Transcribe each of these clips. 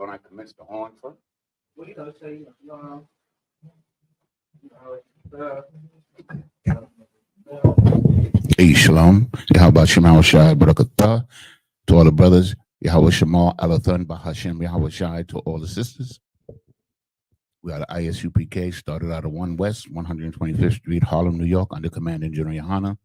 Don't I commence the horn first? Hey, shalom. Yahweh Shema Shai Barakatah. To all the brothers, Yahweh Shema Alathan Bahashem Yahweh Shai. To all the sisters, we are the Isupk, started out of 1 West, 125th Street, Harlem, New York, under Commanding General Yohana.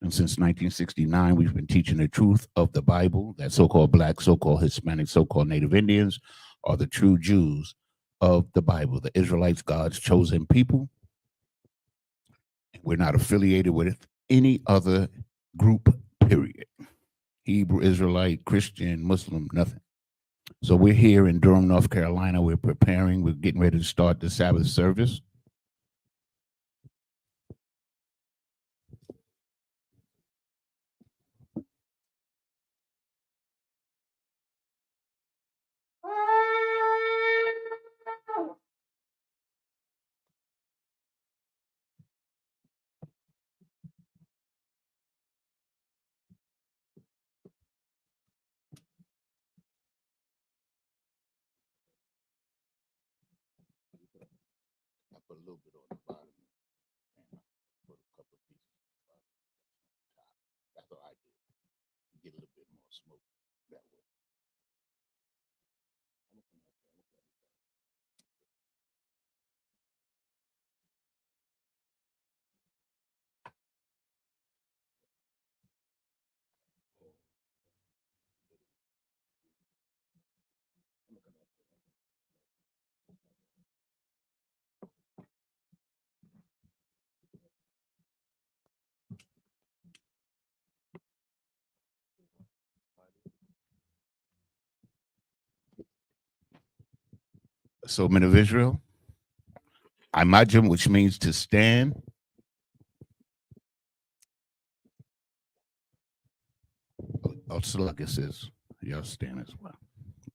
And since 1969, we've been teaching the truth of the Bible, that so-called Black, so-called Hispanic, so-called Native Indians are the true Jews of the Bible, the Israelites, God's chosen people. We're not affiliated with any other group, period. Hebrew, Israelite, Christian, Muslim, nothing. So we're here in Durham, North Carolina. We're preparing. We're getting ready to start the Sabbath service. I put a little bit on the bottom and I put a couple of pieces on the bottom. That's what I do. Get a little bit more smoke that way. So, men of Israel, Imajim, which means to stand. Oh, Salaka says, y'all stand as well.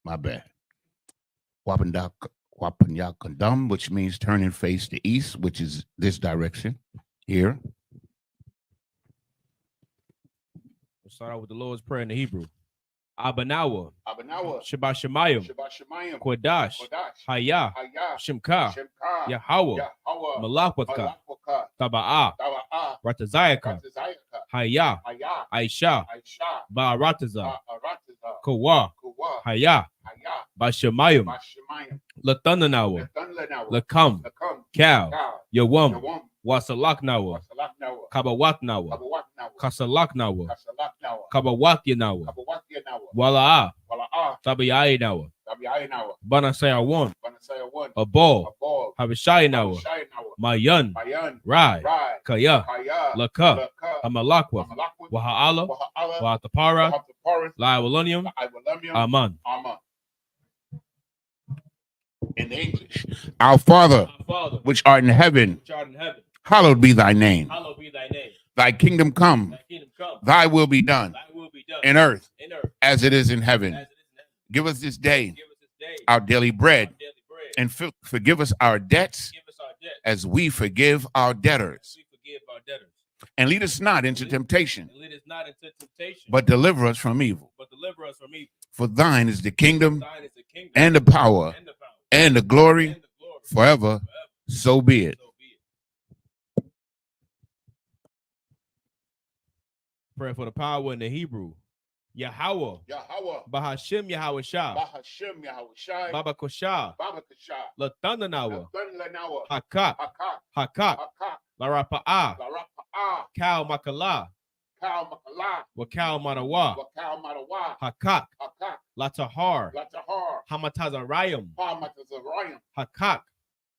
My bad. Wapanyakandam, which means turn and face the east, which is this direction here. We'll start out with the Lord's Prayer in the Hebrew. Abanawa, Abanawa, Shabbat Shemayim, Shabashamayim, Kodash, Hayah, Hayah, Shemka, Shemka, Yahweh, Yahweh, Malakwaka, Malakwaka, Taba'ah, Tawa'a, Ratazayaka, Ratazayaka, Hayah, Hayah, Aisha, Aisha, Ba'arataza, Arataza, Kawa, Kuwa, Hayah, Hayah, Bashemayim, Bashamayim, Latananawa, Latanlanawa, Lakam, Lakam, Cal, Kal, Yawam, Yawam, Wasalaknawa, Wasalaknawa, Kabawatnawa, Kabawatnawa, Kasalaknawa, Kasalaknawa, Kabawatyanawa, Kabawatyanawa, Wala'a, Wala'a, Tabayayinawa, Tabiayinawa, Banasayawan, Banasayawan, Abal, Abal, Habashayinawa, Shayinawa, Mayan, Bayan, Rai, Rai, Kaya, Kaya, Laka, Laka, Amalakwa, Amalakwa, Waha'ala, Waha'ala, Wahatapara, Wahataparas, Laiwalunium, Iwalamium, Aman. Aman. In English, our Father, which art in heaven, hallowed be thy name. Hallowed be thy name. Thy kingdom come, Thy kingdom come. thy will be done Thy will be done in earth in earth as it is in heaven. as it is in heaven. Give us this day Give us this day our daily bread, our daily bread. and forgive us our debts Give us our debt as we forgive our debtors. we forgive our debtors. And lead us not into temptation, And lead us not into temptation, but deliver us from evil. but deliver us from evil. For thine is the kingdom Thine is the kingdom and the power and the power and the glory and the glory forever. So be it. So be it. Prayer for the power in the Hebrew. Yahweh, Yahweh, Bahashim Yahweh Shah, Bahashem Yahweh Shai, Baba Koshah, Babakasha, Latananawa, Thunlanawa, Hakak, Hakak, Hakak, Hakak, Larapa'ah, Larapa'ah, Kal Makala, Kal Makala, Wakal Marawa, Wakal Madawa, Hakak, Hakak, Latahar, Latahar, Hamatazarayim, Parmatazarayim, Hakak,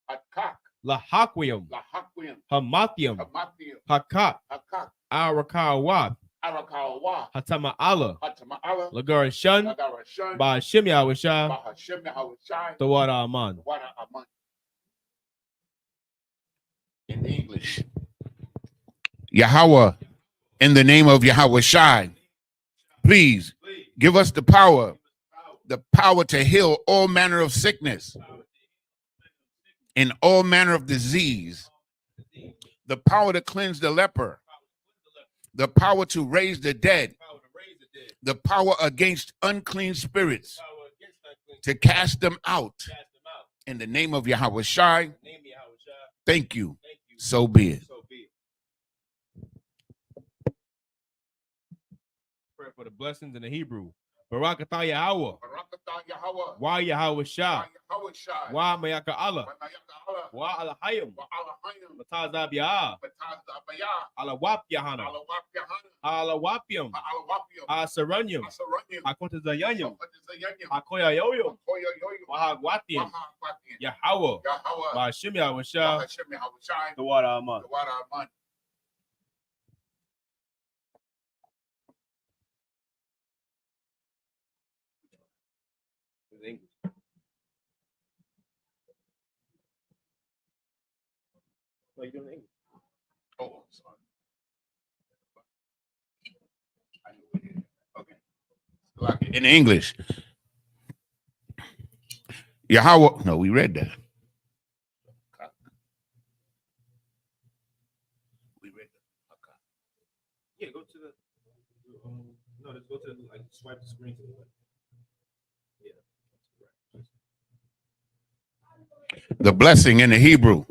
Hakak, Lahakwiyam, Lahakwim, Hamathiam, Hamathium, Hakak, Hakak, Arakawat, Arakawa, Hatama'ala, Hatama'ala, Lagarashan, Nagarashan, Bahashim Yahweh Shah, Bahashem Yahweh Shai, Tawada Aman. Wada Aman. In English, Yahweh, in the name of Yahweh Shai, please give us the power to heal all manner of sickness and all manner of disease, the power to cleanse the leper, the power to raise the dead, the power against unclean spirits, to cast them out cast them out. in the name of Yahweh Shai. In the name of Yahweh Shai. Thank you. Thank you. So be it. So be it. Pray for the blessings in the Hebrew. Barakatah Yahweh. Wa Yahweh Shai. Wa Mayaka Allah. Wa Alahayim. Matazab Yah. Alawap Yahana. Alawapium. Asaranyum. Akontazayanyum. Akoya Yoyo. Wahagwatium. Yahweh. Bashim Yahweh Shai. The water Aman. English. What are you doing in English? Oh, I'm sorry. I knew we did. Okay. Like in English. Yahweh. No, we read that. We read that. Okay. Yeah, go to the. No, let's go to like swipe the screen to the left. The blessing in the Hebrew,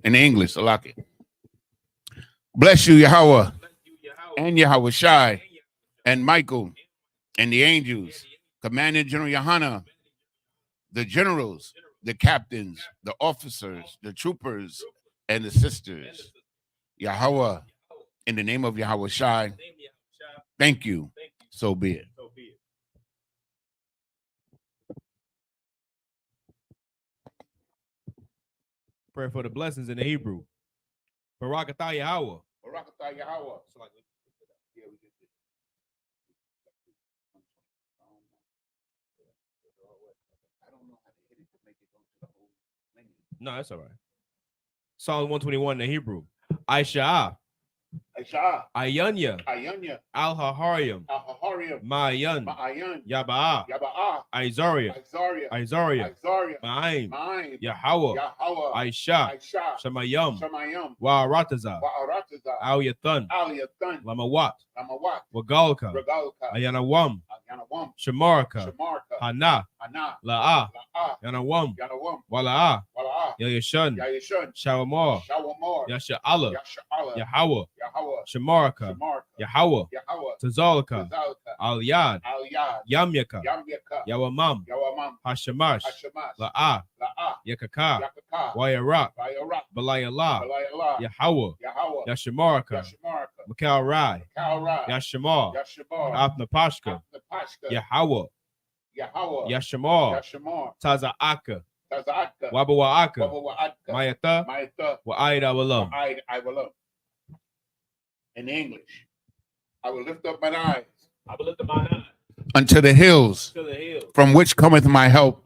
in the English, Alaki. Bless you, Yahweh, and Yahweh Shai, and Michael, and the angels, Commander General Yohana, the generals, the captains, the officers, the troopers, and the sisters. Yahweh, in the name of Yahweh Shai, thank you. So be it. Pray for the blessings in the Hebrew. Barakatah Yahweh. Barakatah Yahweh. No, that's all right. Psalm 121 in the Hebrew. Aisha. Ayanya. Al-Haharium. Ma'ayan. Yaba'a. Izaria. Ma'aim. Yahweh. Aisha. Shemayam. Wa'arataza. Al-Yathan. Lamawat. Wagalka. Ayanawam. Shamarka. Hana. La'a. Yanawam. Wala'a. Yayashan. Shawamar. Yasha'ala. Yahweh. Shamarka. Yahweh. Tazalka. Al-Yad. Yamyaka. Yawamam. Hashamash. La'a. Yakaka. Wayarak. Balayala. Yahweh. Yashamarka. Makal Rai. Yashamar. Apnapashka. Yahweh. Yashamar. Taza'aka. Wabawa'aka. Mayata. Wa'aida Walam. In English, I will lift up mine eyes. Unto the hills, from which cometh my help.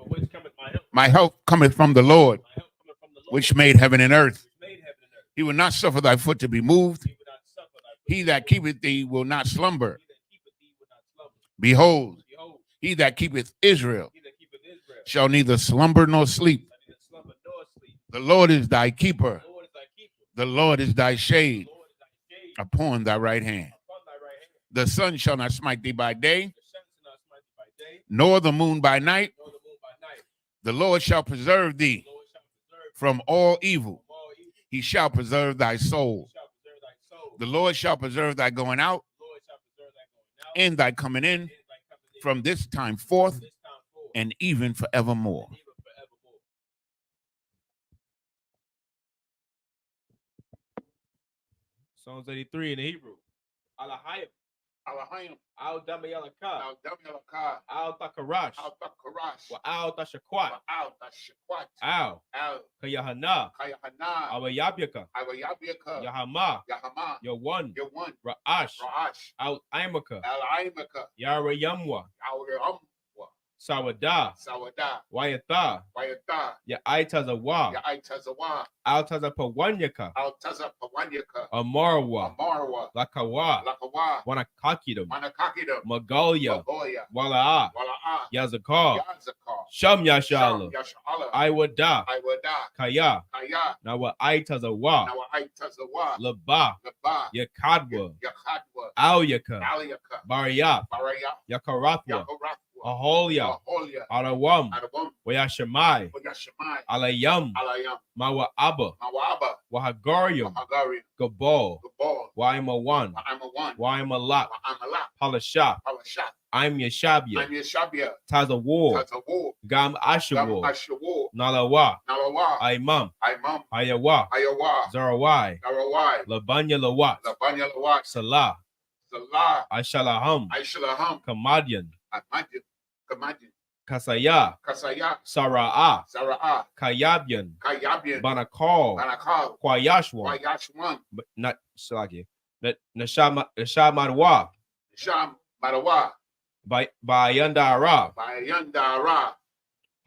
My help cometh from the Lord, which made heaven and earth. He will not suffer thy foot to be moved. He that keepeth thee will not slumber. Behold, he that keepeth Israel shall neither slumber nor sleep. The Lord is thy keeper. The Lord is thy shade upon thy right hand. The sun shall not smite thee by day, nor the moon by night. The Lord shall preserve thee from all evil. He shall preserve thy soul. The Lord shall preserve thy going out and thy coming in from this time forth and even forevermore. Psalms 83 in the Hebrew. Alahayim. Al Damayalaka. Al Takarash. Wa Al Tashakwat. Al Kayahana. Awayabyaka. Yahama. Yawan. Ra'ash. Al Imaka. Yarayamwa. Sawada. Wayata. Ya'aitazawa. Altazapawanyaka. Amarwa. Lakawa. Wanakakidam. Magalia. Wala'a. Yazakar. Sham Yashala. Iwada. Kaya. Kaya. Nawa Aitazawa. Now I tazawa. Laba. Laba. Yakadwa. Yakadwa. Alyaka. Aliaka. Bariyap. Baraya. Yakarathwa. Yakorathwa. Aholia. Aholia. Arawam. Adabum. Wayashamai. Yashamai. Alayam. Alayam. Mawa Abba. Mawaba. Wahagarium. Hagari. Gabal. Gabal. Waimawan. I'm a one. Waimalak. I'm a lot. Palashah. Palashat. I'm Yashabia. I'm Yeshabia. Tazawar. Tazawar. Gam Gam Ashawar. Ashawar. Nalawa. Nalawa. Imam. Imam. Ayawa. Ayawa. Zarawai. Narawai. Labanya Lawat. Labanya Lawat. Salah. Salah. Ashalaham. Aishalaham. Kamadian. Imagine. Imagine. Kasaya. Kasaya. Sara'ah. Sara'ah. Kayabian. Kayabian. Banakal. Banakal. Kwayashwan. Wayashwan. Not Salaki. Nashamadwa. Sham. Madawa. Bayandara. Bayandara.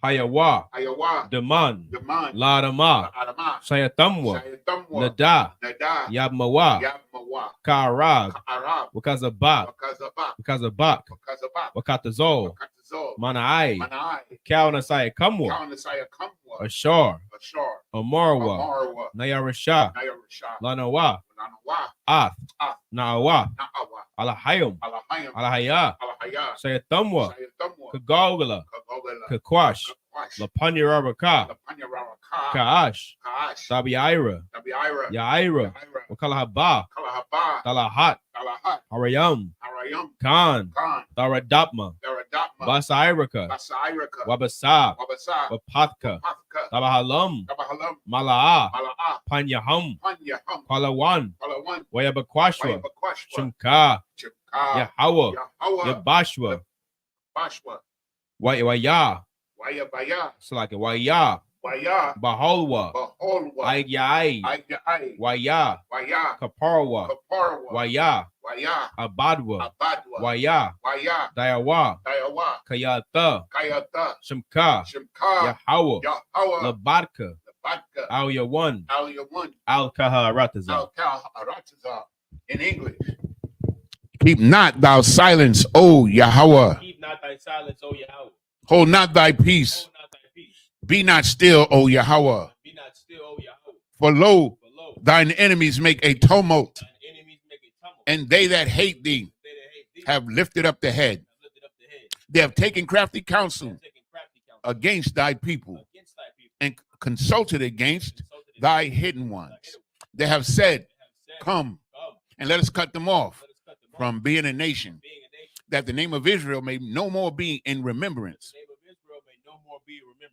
Hayawa. Ayawa. Daman. Daman. Ladama. Adama. Sayatamwa. Shayatamwa. Nada. Nada. Yabmawa. Yabmawa. Karab. Arab. Wakazabak. Wakazaba. Wakazabak. Wakazaba. Wakatazol. Wakatazol. Manai. Manai. Kawanasaya Kamwa. Kawanasaya Kamwa. Ashar. Ashar. Amarwa. Amarwa. Nayarasha. Nayarasha. Lanawa. Nanawa. Ath. Ath. Naawa. Na'awa. Alahayum. Alahayam. Alahaya. Alahaya. Sayatamwa. Sayatamwa. Kagogala. Kagogala. Kakwash. Kakwash. Lapanyarabaka. Lapanyaraka. Kaash. Kaash. Sabiaira. Tabiira. Yaira. Yaira. Wakalahaba. Kalahaba. Talahat. Kalahat. Harayam. Arayam. Khan. Khan. Daradapma. Daradapma. Basairaka. Basairaka. Wabasa. Wabasa. Wapatka. Pathka. Tabahalam. Tabahalam. Mala'a. Mala'a. Panyaham. Panyaham. Palawan. Palawan. Wayabakwashwa. Wayabakwashwa. Shumka. Chimka. Yahawa. Yahawa. Yabashwa. Bashwa. Waya. Wayabaya. Salaki. Waya. Waya. Baholwa. Baholwa. Aegyai. Aegyai. Waya. Waya. Kaparwa. Kaparwa. Waya. Waya. Abadwa. Abadwa. Waya. Waya. Dayawa. Dayawa. Kayata. Kayata. Shimka. Shimka. Yahawa. Yahawa. Labadka. Labadka. Al Yawan. Al-Yawan. Al Kaharataza. Al-Kaharatazah. In English. Keep not thou silence, O Yahweh. Keep not thy silence, O Yahweh. Hold not thy peace. Hold not thy peace. Be not still, O Yahweh. Be not still, O Yahweh. For lo, For lo, thine enemies make a tumult, thine enemies make a tumult. and they that hate thee They that hate thee have lifted up the head. have lifted up the head. They have taken crafty They counsel have taken crafty counsel against thy people against thy people. and consulted against Consulted thy against hidden thy ones. hidden ones. They have said, They have said, Come Come, and let us cut them off let us cut them off from being a nation, being a nation. that the name of Israel may no more be in remembrance. The name of Israel may no more be remembered.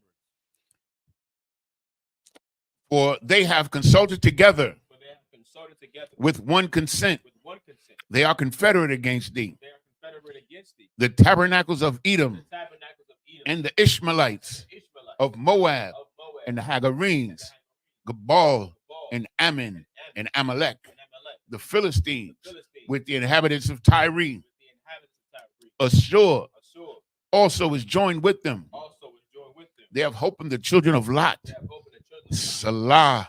For they have consulted together For they have consulted together with one consent. with one consent. They are confederate against thee. They are confederate against thee. The tabernacles of The Edom tabernacles of Edom and the Ishmaelites the Ishmaelites of Moab of Moab and the and the Hagarenes, Hagarenes, Gabal Baal, and Ammon and Amalek, and Amalek, the Philistines the Philistines, with the inhabitants of Tyre. with the inhabitants of Tyre. Ashur Assur also is joined with them. also was joined with them. They have hope in the children of Lot. They have opened the children of Salah. Salah.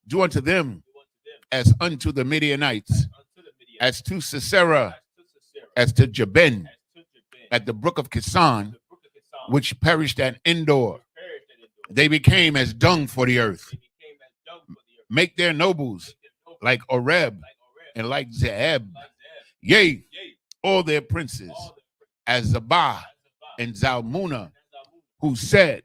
Do unto them Do unto them as unto the Midianites, unto the Midianites, as to Sisera, as to Sisera, as to Jabin, as to Jabin, at the brook of Kison, the brook of Kison, which perished at Endor. which perished at Endor. They became as dung for the earth. They became as dung for the earth. Make their nobles Make them noble, like Oreb like Oreb, and like Zeeb. like Zeb. Yea, Yea, all their princes, all the as Zabah Azabah and Zalmunna, and Zalmunna, who said, said,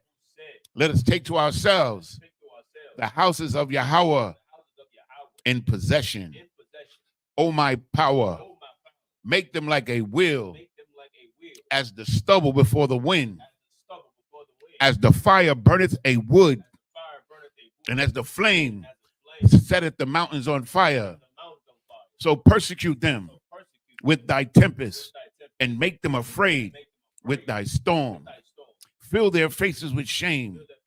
Let us take to ourselves take to ourselves the houses of Yahweh the houses of Yahweh in possession. in possession. O my power, Oh, my power, make them like a wheel, make them like a wheel, as the stubble before the wind, as the stubble before the wind, as the fire burneth a wood, as the fire burneth a wood, and as the flame as the flame setteth the mountains on fire. the mountains on fire. So persecute them So persecute with thy them tempest, with thy tempest, and make them afraid make them with afraid thy storm. with thy storm. Fill their faces with shame, Fill their faces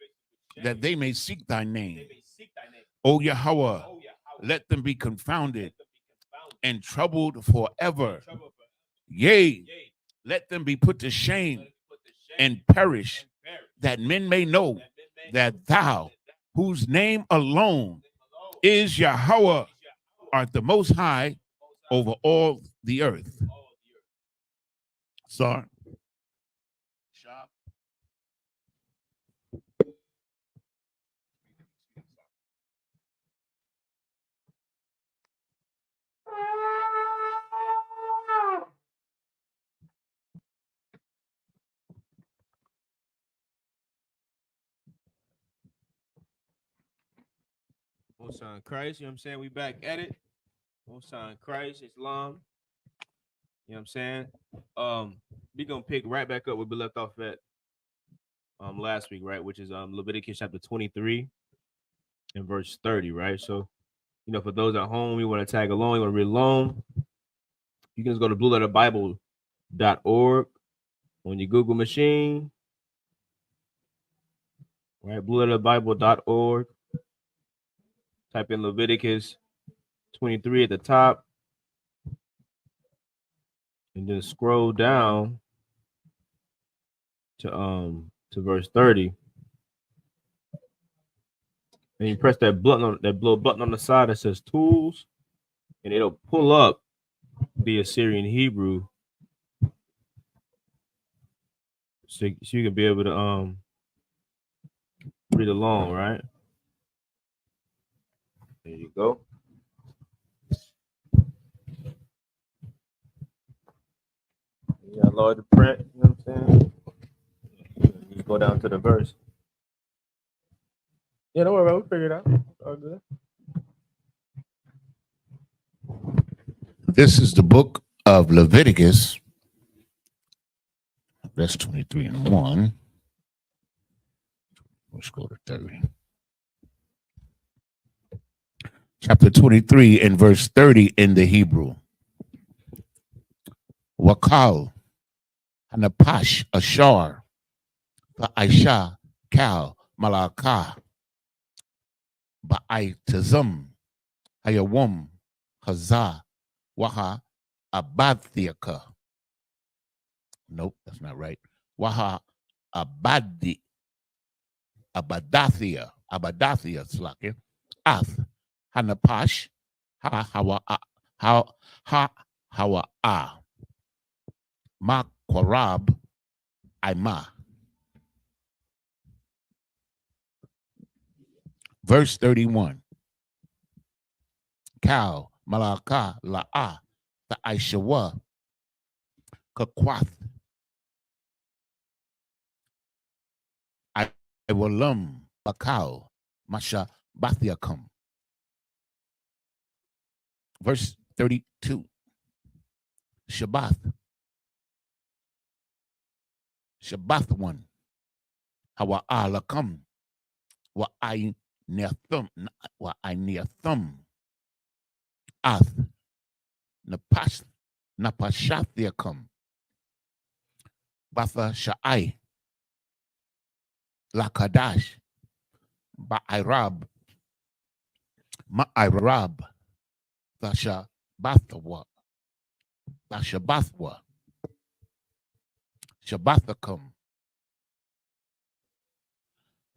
with shame, that they may seek thy they name. may seek thy name. O Yahweh, Oh, Yahweh, let them be confounded let them be confounded and troubled forever. and troubled forever. Yea, Yea, let them be put to let shame them be put to shame and perish, and perish, that men may know that men may know that thou, whose name alone alone is Yahweh, is Yahweh, art the most high most high over all the earth. over all the earth. Sir. Most High in Christ, you know what I'm saying? We back at it. Most High in Christ, Islam. You know what I'm saying? We gonna pick right back up where we left off at last week, right? Which is Leviticus chapter 23 and verse 30, right? So, for those at home, you want to tag along, you want to read along, you can just go to blueletterbible.org on your Google machine, right? blueletterbible.org. Type in Leviticus 23 at the top, and then scroll down to verse 30. And you press that little button on the side that says tools, and it'll pull up the Assyrian Hebrew. So you can be able to read along, right? There you go. Yeah, lower the print, you know what I'm saying? You go down to the verse. Yeah, don't worry about it. We'll figure it out. All good. This is the book of Leviticus. That's 23 and 1. Let's go to 30. Chapter 23 and verse 30 in the Hebrew. Wakal, Hanapash, Ashar, Aisha, Kal, Malaka, Ba'aitazum, Hayawum, Hazah, Waha, Abadhiaka. Nope, that's not right. Waha, Abadathia, Slakin, Ath, Hanapash, Hawa, Ma Korab, Ima. Verse 31. Kal, Malaka, La'a, the Aishawa, Kakwath, Iwalum, Bakal, Masha, Bathiakum. Verse 32. Shabbath one. Hawa alakam. Wa I neathum. Ath. Napashathiakum. Batha Sha'ai. Lakadash. Ba'irab. Ma'irab. Thasha Bathwa. Thashabathwa. Shabbathakum.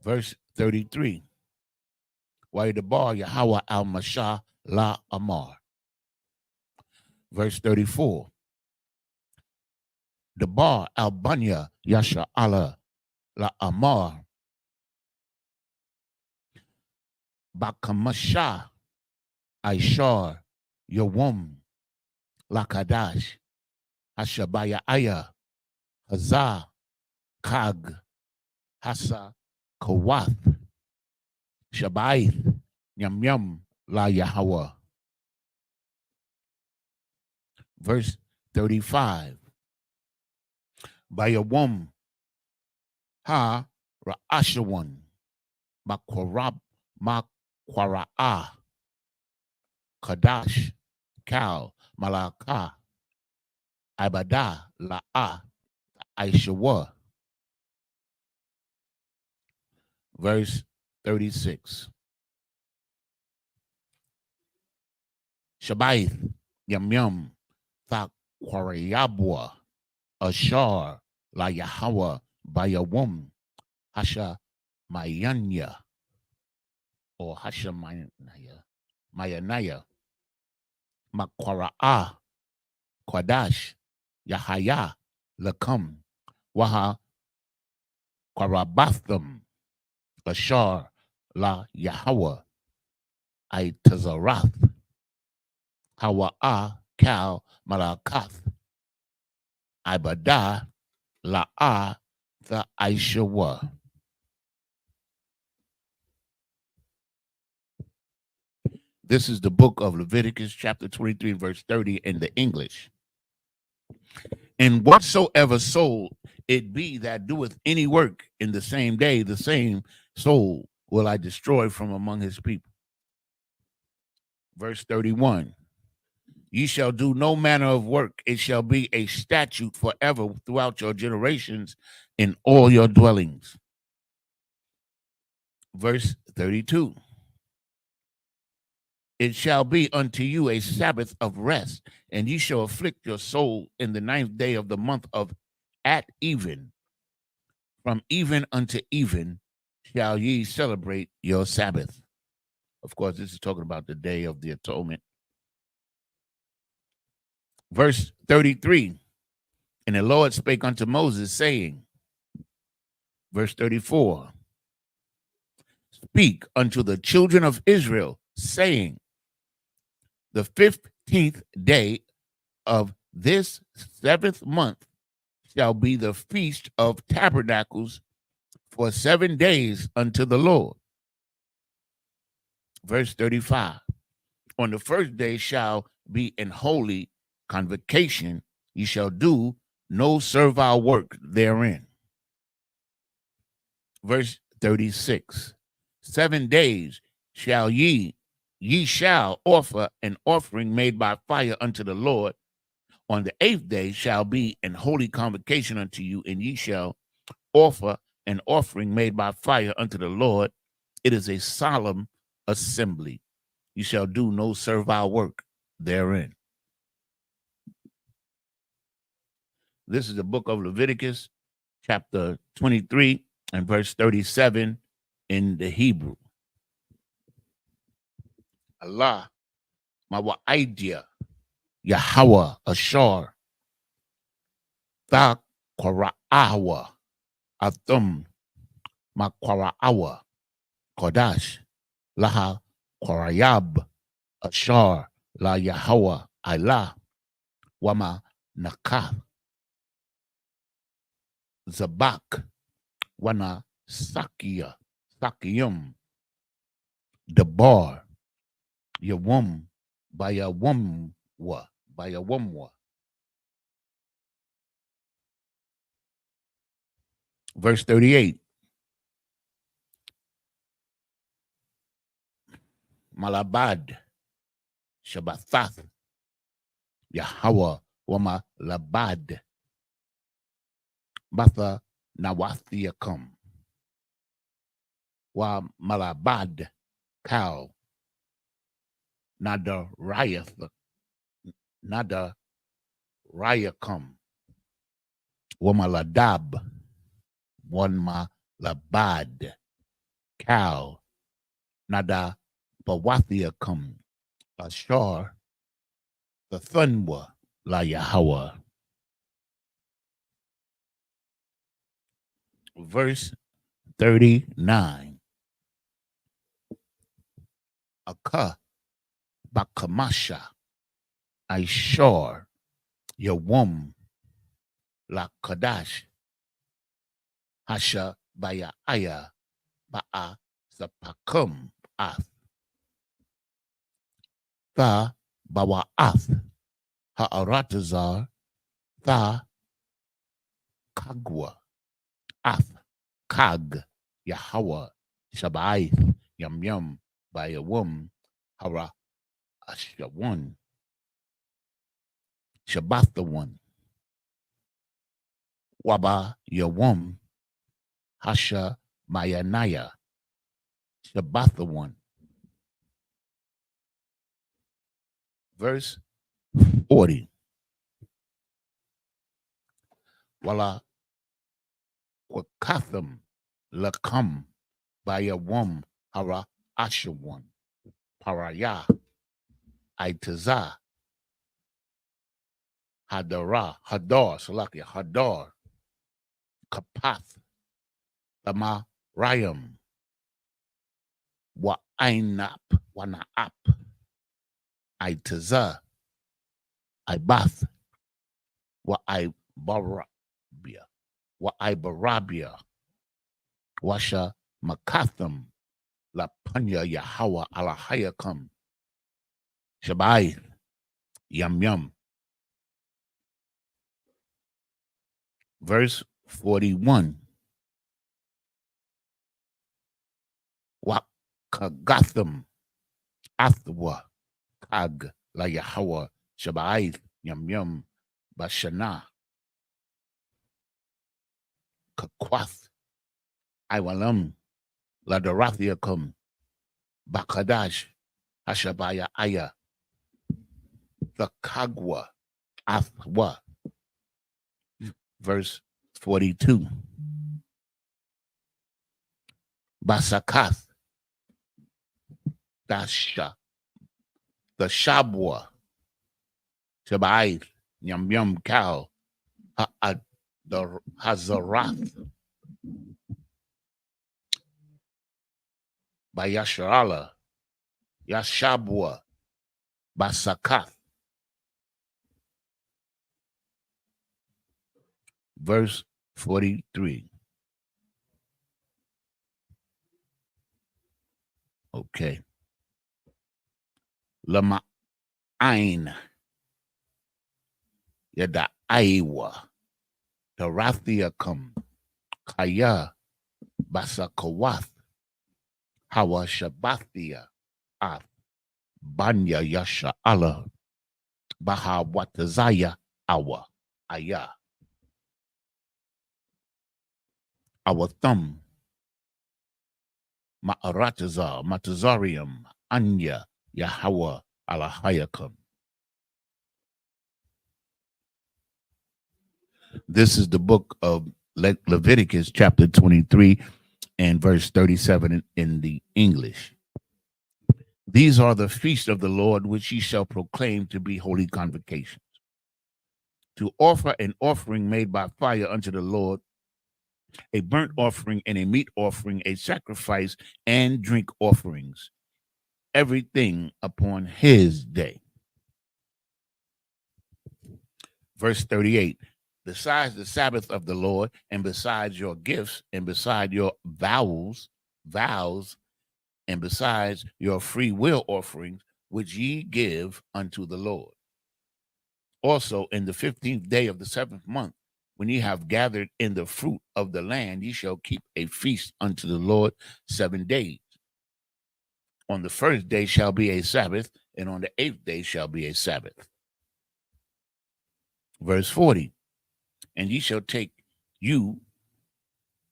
Verse 33. Waidabar Yahweh al Mashah la Amar. Verse 34. Dabar al Banya Yasha Allah la Amar. Bakamasha Aishar Yawum Lakadash Hashabaya Aya Hazah Kag Hasa Kawath Shabaith Yam La Yahweh. Verse 35. Bayawum Ha Ra'ashawan Makwara'a Kadash Kal Malaka Ibada La'a Aishawa. Verse 36. Shabaith Yam Thakwarayabwa Ashar La Yahweh Bayawum Hasha Mayanya or Hasha Mayanaya Makwara'a Kwadash Yahaya Lakam Waha Kwarabatham Ashar La Yahweh Aitazarath Hawa'a Kal Malakath Ibada La'a the Aishawa. This is the book of Leviticus, chapter 23, verse 30 in the English. And whatsoever soul it be that doeth any work in the same day, the same soul will I destroy from among his people. Verse 31. Ye shall do no manner of work. It shall be a statute forever throughout your generations in all your dwellings. Verse 32. It shall be unto you a Sabbath of rest, and ye shall afflict your soul in the 9th day of the month of at even. From even unto even shall ye celebrate your Sabbath. Of course, this is talking about the Day of the Atonement. Verse 33. And the Lord spake unto Moses, saying, verse 34, speak unto the children of Israel, saying, the 15th day of this 7th month shall be the feast of tabernacles for 7 days unto the Lord. Verse 35, on the first day shall be an holy convocation. Ye shall do no servile work therein. Verse 36, 7 days shall ye shall offer an offering made by fire unto the Lord. On the 8th day shall be an holy convocation unto you, and ye shall offer an offering made by fire unto the Lord. It is a solemn assembly. You shall do no servile work therein. This is the book of Leviticus, chapter 23 and verse 37 in the Hebrew. Allah, my idea, Yahweh, Ashar, Tha Kwara'awa, Athum, Makwara'awa, Kodash, Laha Kwarayab, Ashar, La Yahweh, Allah, Wama Nakath, Zabak, Wana Sakia, Sakiyum, Debar, Yawum, Bayawumwa. Verse 38. Malabad, Shabbathath, Yahweh, Wama Labad, Batha Nawathiakum, Wa Malabad, Cow, Nada Rayakum, Wamaladab, Wanma Labad, Cow, Nada Bawathiakum, Ashar, the Thunwa, La Yahweh. Verse 39. Aka Bakamasha, Ishar, Yawum, La Kadash, Hasha Baya Aya, Ba'a Zapakum, Ath, Tha Bawa Ath, Ha'aratazar, Tha Kagwa, Ath, Kag, Yahweh, Shabaith, Yum Yum, Bayawum, Hara Ashawan, Shabbat the one, Waba Yawum, Hasha Mayanaya, Shabbat the one. Verse 40. Wala Wakatham Lakam Bayawum Hara Ashawan, Paraya, Aitaza, Hadar, Salakia, Hadar, Kapath, Tama Rayam, Wa'ainap, Wanaap, Aitaza, Ibath, Wa'aibarabia, Wa'aibarabia, Washa Makatham, La Panya Yahweh Alahayakam, Shabai, Yum Yum. Verse 41. Wakagatham, Athwa, Kag, La Yahweh, Shabai, Yum Yum, Bashana, Kakwath, Iwalam, La Dorathiakum, Bakadash, Hashabaya Aya, the Kagwa, Athwa. Verse 42. Basakath, Dasha, the Shabwa, Shabai, Yum Yum Cow, the Hazarath, by Yasharala, Yashabwa, Basakath. Verse 43. Okay. Lama Ain, Yada Aiwa, Tarathiakum, Kaya, Basakawath, Hawa Shabathia, Ath, Banya Yasha Allah, Baha Watazaya, Awa, Aya, our thumb, Ma'arataza, Matazarium, Anya, Yahweh, Alahayakum. This is the book of Leviticus, chapter 23, and verse 37 in the English. These are the feasts of the Lord, which ye shall proclaim to be holy convocations. To offer an offering made by fire unto the Lord, a burnt offering and a meat offering, a sacrifice and drink offerings, everything upon his day. Verse 38. Besides the Sabbath of the Lord, and besides your gifts, and beside your vows, and besides your free will offerings, which ye give unto the Lord. Also, in the 15th day of the 7th month, when ye have gathered in the fruit of the land, ye shall keep a feast unto the Lord 7 days. On the first day shall be a Sabbath, and on the 8th day shall be a Sabbath. Verse 40. And ye shall take you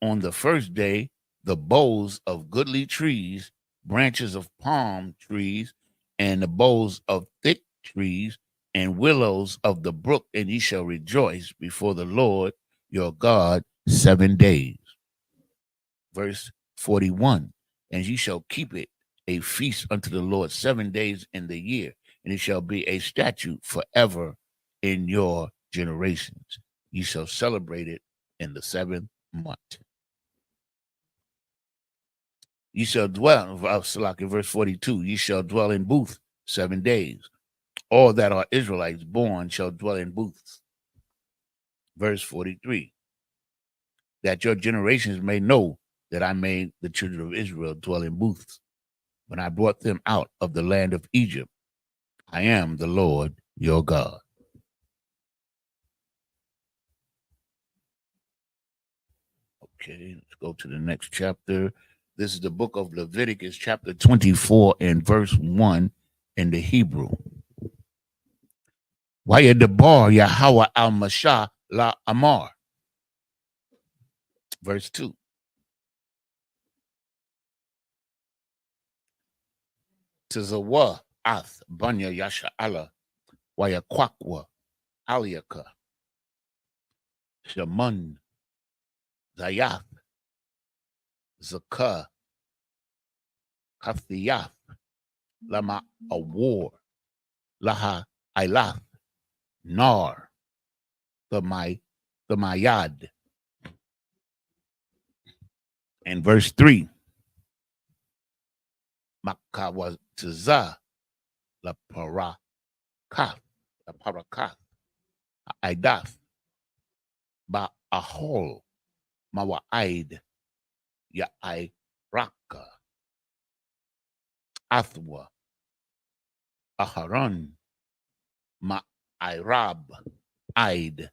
on the first day the boughs of goodly trees, branches of palm trees, and the boughs of thick trees, and willows of the brook, and ye shall rejoice before the Lord your God 7 days. Verse 41. And ye shall keep it a feast unto the Lord 7 days in the year, and it shall be a statute forever in your generations. Ye shall celebrate it in the 7th month. Ye shall dwell, verse 42, ye shall dwell in booths 7 days. All that are Israelites born shall dwell in booths. Verse 43, that your generations may know that I made the children of Israel dwell in booths when I brought them out of the land of Egypt. I am the Lord your God. Okay, let's go to the next chapter. This is the book of Leviticus, chapter 24 and verse 1 in the Hebrew. Wayadabar Yahweh al-Mashah la Amar. Verse 2. Tizawa Ath Banya Yasha Allah Wayakwakwa Aliaka Shaman Zayath Zakah Kathiyath Lama Awar Laha Ilath Nar the Mayad. And verse 3. Makawatiza La Parakath Aidath Ba Ahol Mawaid Ya'ai Raka Athwa Aharon, Ma'irab, Aid,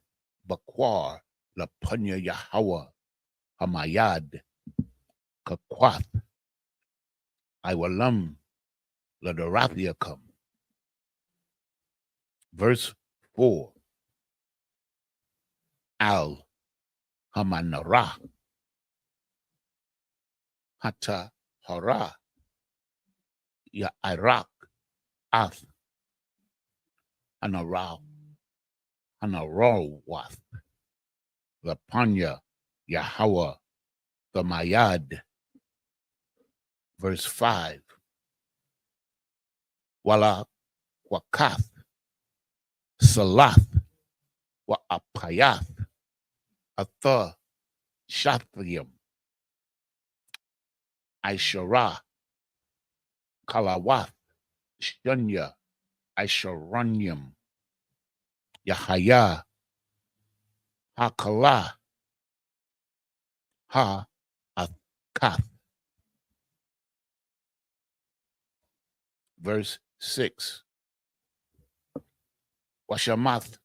Bakwar, Lapunya Yahweh, Hamayad, Kakwath, Iwalam, Ladorathiacum. Verse 4. Al Hamanara, Hata Hara, Ya Iraq, Ath, Hanarawwath, Lapanya, Yahweh, the Mayad. Verse 5. Wala Wakath, Salath, Wa Apayath, Atha, Shathrium, Aishara, Kalawath, Shunya, Aisharanium, Yahaya, Hakala, Ha, Akath. Verse 6. Washamath,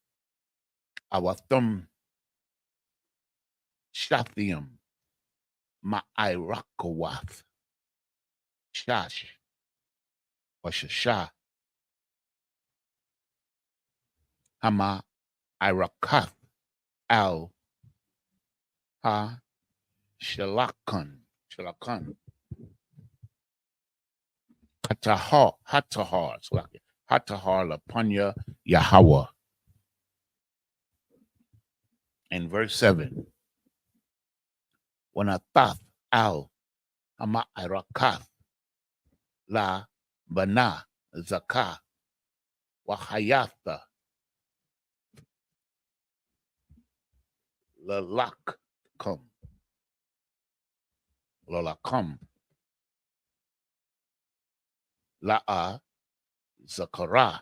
Awathum, Shathium, Ma'irakawath, Shash, Washasha, Hama, Irakath, Al, Ha, Shalakun, Hatahar, Lapunya, Yahweh. And verse 7. Wanathath, Al, Hama, Irakath, La, Bana, Zakah, Wahayatha, Lalakkum, La'a, Zakara,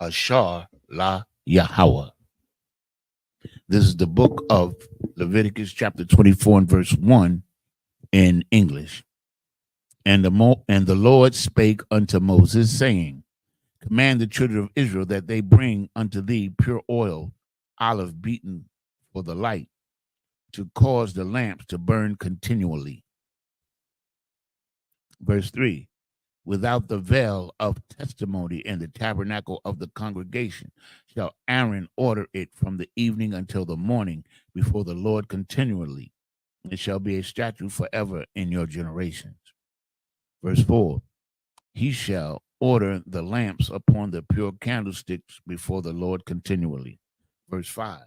Ashar, La, Yahweh. This is the book of Leviticus chapter 24 and verse 1 in English. And the Lord spake unto Moses, saying, Command the children of Israel that they bring unto thee pure oil, olive beaten for the light, to cause the lamps to burn continually. Verse 3. Without the veil of testimony in the tabernacle of the congregation shall Aaron order it from the evening until the morning before the Lord continually. It shall be a statute forever in your generations. Verse 4. He shall order the lamps upon the pure candlesticks before the Lord continually. Verse 5.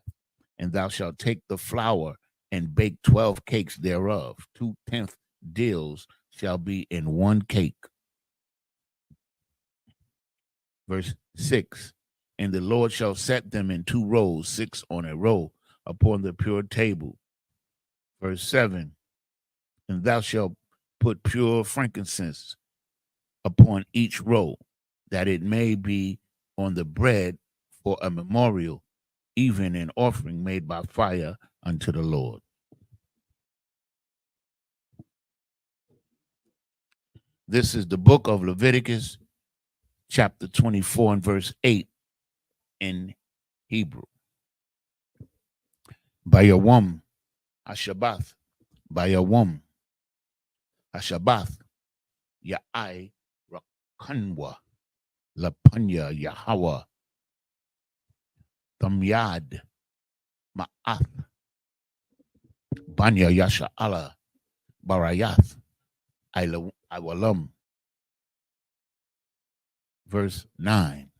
And thou shalt take the flour and bake 12 cakes thereof. 2/10 deals shall be in one cake. Verse 6. And the Lord shall set them in 2 rows, 6 on a row, upon the pure table. Verse 7. And thou shalt put pure frankincense upon each row, that it may be on the bread for a memorial, even an offering made by fire unto the Lord. This is the book of Leviticus, chapter 24 and verse 8 in Hebrew. Bayawam, Ashabath, Bayawam, Ashabath, Ya'ai, Rakanwa, Lapunya, Yahweh, Tamyad, Ma'ath, Banya Yasha Allah, Barayath, Iwalam. Verse 9.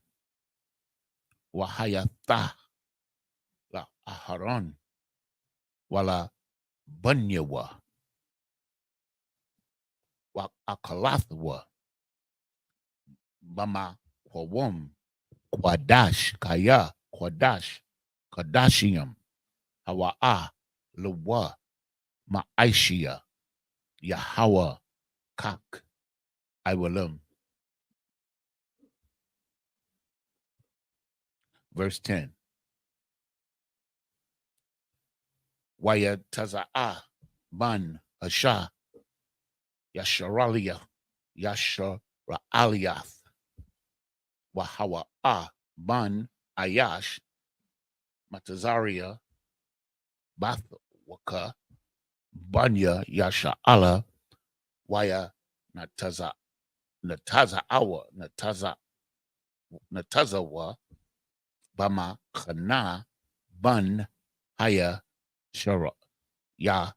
Wahayatha, La Aharon, Wala Bunyawa, Wa Akalathwa, Bama Kwawum, Kwadash, Kaya, Kwadash, Kadashium, Hawa'a, Lawa, Ma'aishia, Yahweh, Kak, Iwalam. Verse 10. Waya Taza'a, Ban, Asha, Yasharaliah, Yasharaliath, Wahawa Ban Ayash Matazaria Bathwaka Banya Yasha Allah Waya Nataza Awa Natazawa Bama Khana Bun Haya Shara Ya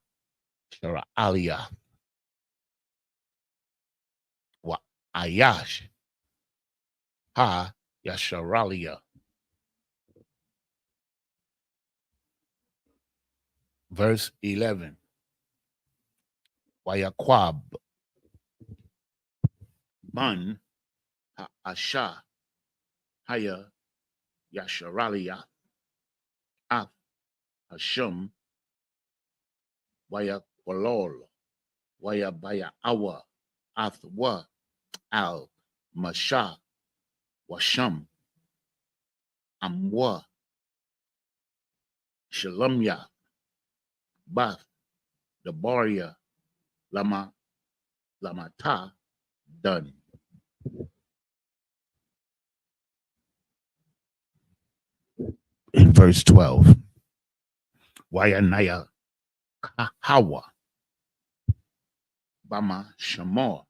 Shara Aliyah Wa Ayash Ha Yasharalia. Verse 11. Wayaquab Bun Ha Asha Haya Yasharalia Af Hashum Wayaqualol Wayabaya Awa Athwa Al Masha Washam Amwa Shalomya Bath Dabaria Lamata done. In verse 12, Wayanaya Hawa Bama Shamor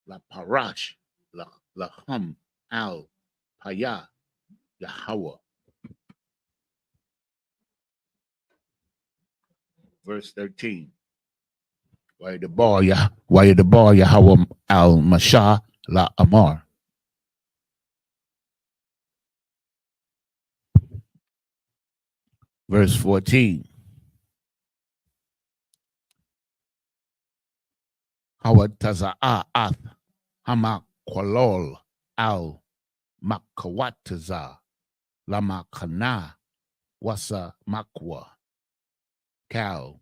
La Parash Lahum Al Paya Yahweh. Verse 13. Why the bar Yahweh Al Masha La Amar. Verse 14. Hawa Taza'a Ath Hama Kwalol Al Makawataza Lama Kana Wasa Makwa Kal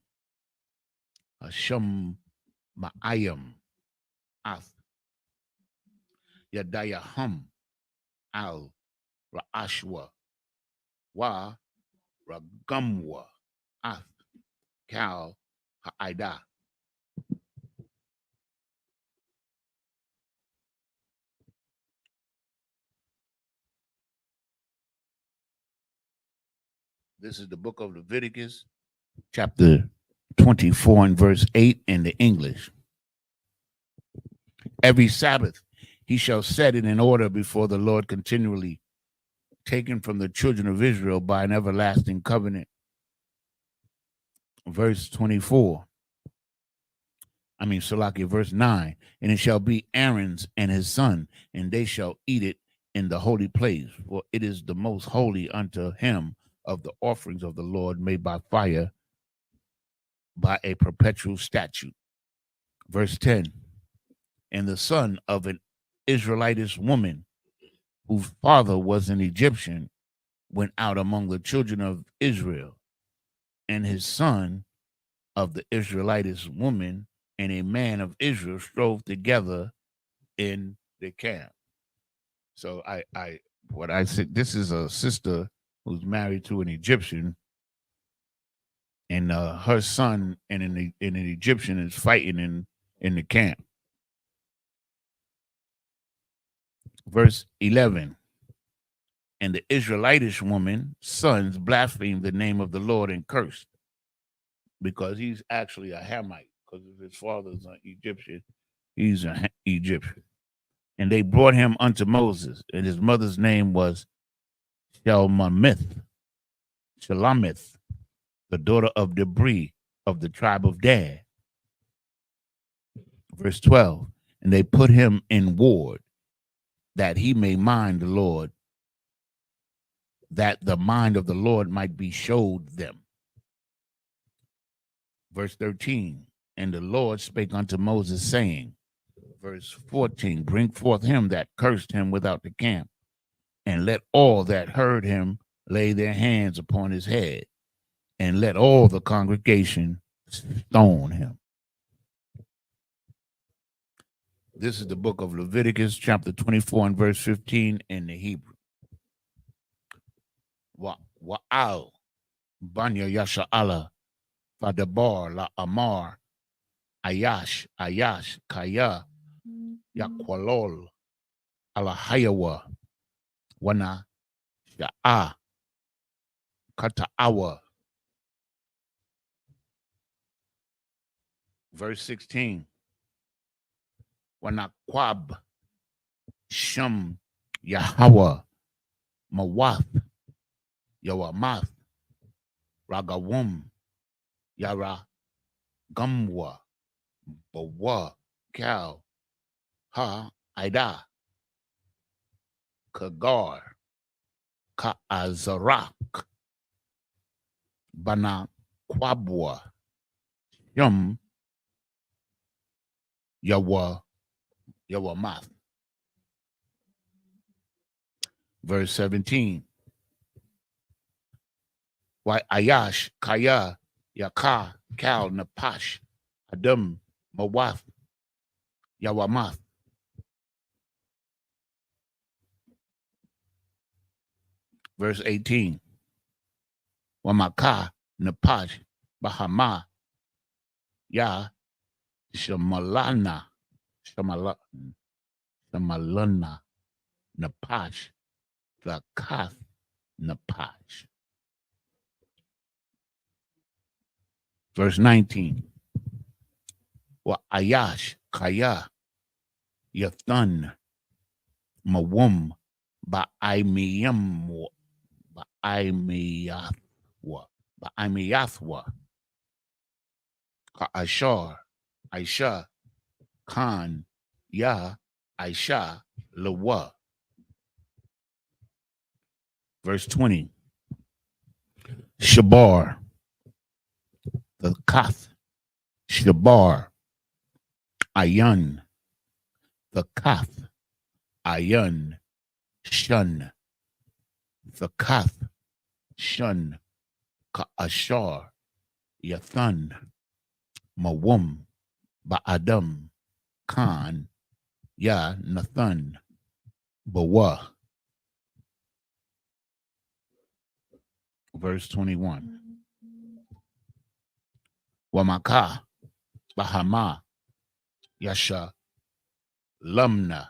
Hasham Ma'ayam Ath Yadaya Hum Al Ra'ashwa Wa Ragamwa Ath Kal Ha'ida. This is the book of Leviticus, chapter 24 and verse 8 in the English. Every Sabbath he shall set it in order before the Lord continually, taken from the children of Israel by an everlasting covenant. Verse 24. Verse 9. And it shall be Aaron's and his son, and they shall eat it in the holy place, for it is the most holy unto him of the offerings of the Lord made by fire by a perpetual statute. Verse 10. And the son of an Israelitish woman, whose father was an Egyptian, went out among the children of Israel, and his son of the Israelitish woman and a man of Israel strove together in the camp. So what I said, this is a sister who's married to an Egyptian, and her son and an Egyptian is fighting in the camp. Verse 11. And the Israelitish woman's sons blasphemed the name of the Lord and cursed, because he's actually a Hamite, because if his father's an Egyptian, he's an Egyptian. And they brought him unto Moses, and his mother's name was Shelomith, the daughter of Debri of the tribe of Dan. Verse 12. And they put him in ward, that he may mind the Lord, that the mind of the Lord might be showed them. Verse 13. And the Lord spake unto Moses, saying, verse 14, bring forth him that cursed him without the camp, and let all that heard him lay their hands upon his head, and let all the congregation stone him. This is the book of Leviticus, chapter 24 and verse 15 in the Hebrew. Wa'al Banya Yasha Allah Fadabar La Amar Ayash Kaya Yakwalol Alahayawa, Wana Sha'a, Kata'awa. Verse 16. Wana Kwab, Shum, Yahweh, Mawath, Yawamath, Ragawum, Yara, Gumwa, Bawa, Kal, Ha, Ida, Kagar, Ka'azarak, Bana Kwabwa, Yum, Yawamath. Verse 17. Why Ayash, Kaya, Yaka, Kal, Napash, Adam, Mawath, Yawamath. Verse 18. Wamaka, Napash, Bahama, Ya, Shamalana, Shamalana, Napash, Zakath, Napash. Verse 19. Wa Ayash, Kaya, Yathun, Mawum, Ba'imiyamwa, Ba'imiyathwa, Ka'ashar, Aisha, Khan, Ya, Aisha, Lawa. Verse 20. Shabar, the Kath, Shabar, Ayun, the Kath, Ayun, Shun, the Kath, Shun, Ka'ashar, Yathun, Mawum, Ba'adam, Khan, Ya, Nathun, Bawa. Verse 21. Wamaka, Bahama, Yasha, Lumna,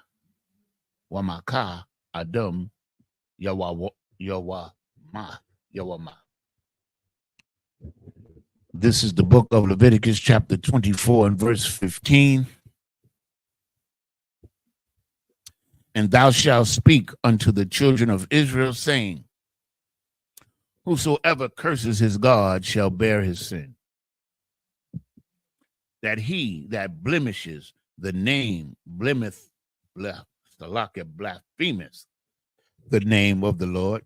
Wamaka, Adam, Yawama. This is the book of Leviticus, chapter 24 and verse 15. And thou shalt speak unto the children of Israel, saying, whosoever curses his God shall bear his sin. That he that blemishes the name, blameth, blasphemeth the name of the Lord,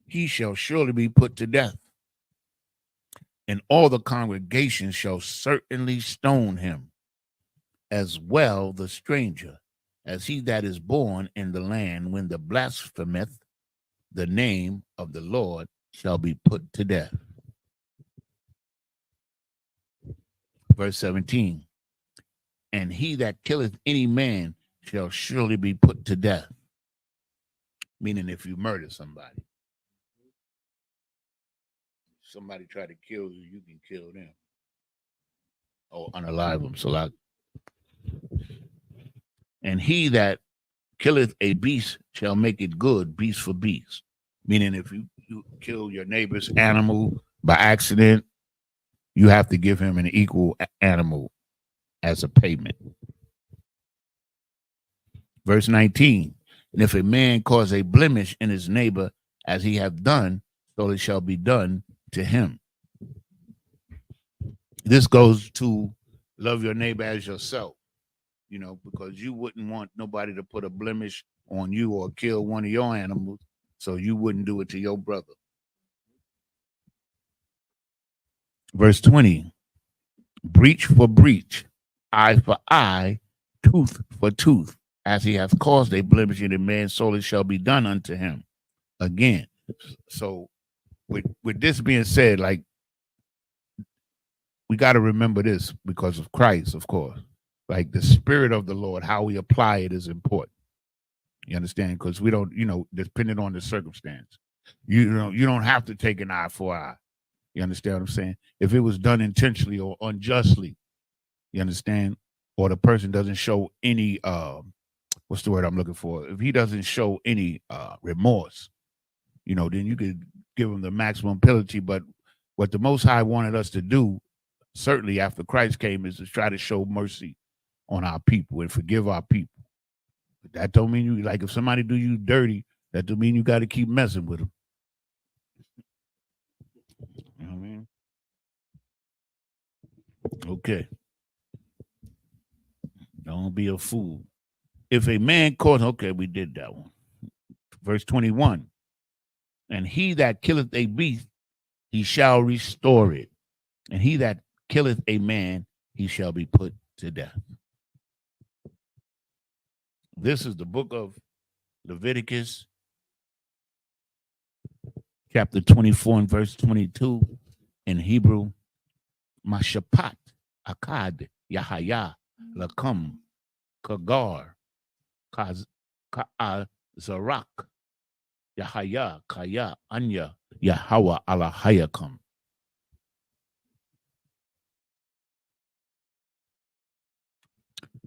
he shall surely be put to death. And all the congregation shall certainly stone him, as well the stranger, as he that is born in the land, when the blasphemeth the name of the Lord shall be put to death. Verse 17. And he that killeth any man shall surely be put to death. Meaning if you murder somebody try to kill you, you can kill them or unalive them. So like, and he that killeth a beast shall make it good, beast for beast. Meaning if you kill your neighbor's animal by accident, you have to give him an equal animal as a payment. Verse 19. And if a man cause a blemish in his neighbor, as he hath done, so it shall be done to him. This goes to love your neighbor as yourself, because you wouldn't want nobody to put a blemish on you or kill one of your animals, so you wouldn't do it to your brother. Verse 20, breach for breach, eye for eye, tooth for tooth. As he hath caused a blemish in a man, so it shall be done unto him. Again, so with this being said, like, we got to remember this because of Christ, of course. Like the Spirit of the Lord, how we apply it is important. You understand? Because we don't, depending on the circumstance, you don't have to take an eye for eye. You understand what I'm saying? If it was done intentionally or unjustly, you understand, or the person doesn't show any what's the word I'm looking for? If he doesn't show any remorse, then you could give him the maximum penalty. But what the Most High wanted us to do, certainly after Christ came, is to try to show mercy on our people and forgive our people. But that don't mean you, like, if somebody do you dirty, that don't mean you got to keep messing with them. You know what I mean? Okay. Don't be a fool. If a man caught, okay, we did that one. Verse 21. And he that killeth a beast, he shall restore it. And he that killeth a man, he shall be put to death. This is the book of Leviticus, chapter 24 and verse 22 in Hebrew. Mashapat, Akkad, Yahaya, Lakam, Kagar, Zarak, Yahaya, Kaya, Anya, Yahweh, Alahayakam.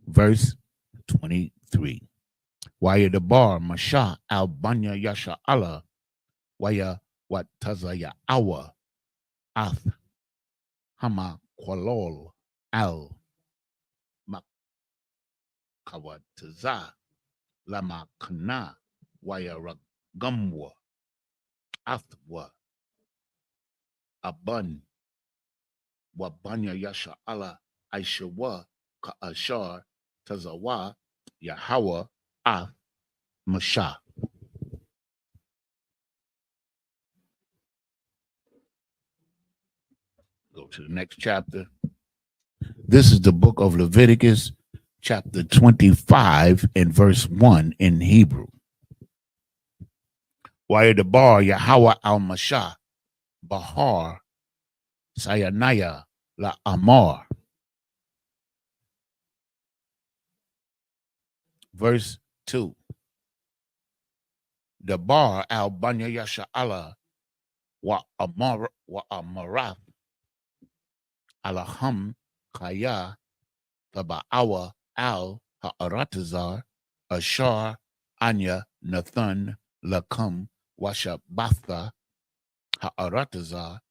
Verse 23. Waya the bar, Masha, Albanya, Yasha, Allah, Waya, what Tazaya, Awa, Ath, Hama, Kwalol, Al, Makawataza, Lama Kana, Waya Ragamwa, Athwa, Aban, Wabanya Yasha Allah, Aishawa, Ka'ashar, Tazawa, Yahweh, Ath, Masha. Go to the next chapter. This is the book of Leviticus, chapter 25 and verse 1 in Hebrew. Waya the bar, Yahweh al-Masha, Bahar, Sayanaya, La Amar. Verse 2. The bar al-Banya Yasha Allah, wa Amarath, Alaham, Kaya, Taba'awa, Al, Ha'aratazar, Ashar, Anya, Nathan, Lakam, Washabatha, Ha'aratazar,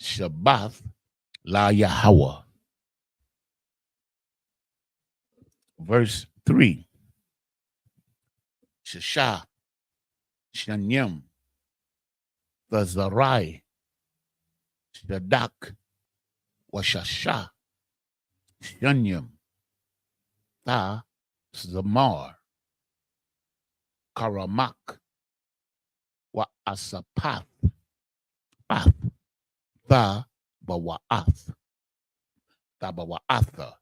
Shabbath, La Yahweh. Verse 3. Shasha, Shanyam, Vazarai, Shadak, Washasha, Shanyam, Tha, Zamar, Karamak, Wa Asapath, Path, Tha, Bawa'ath, Tabawa'atha.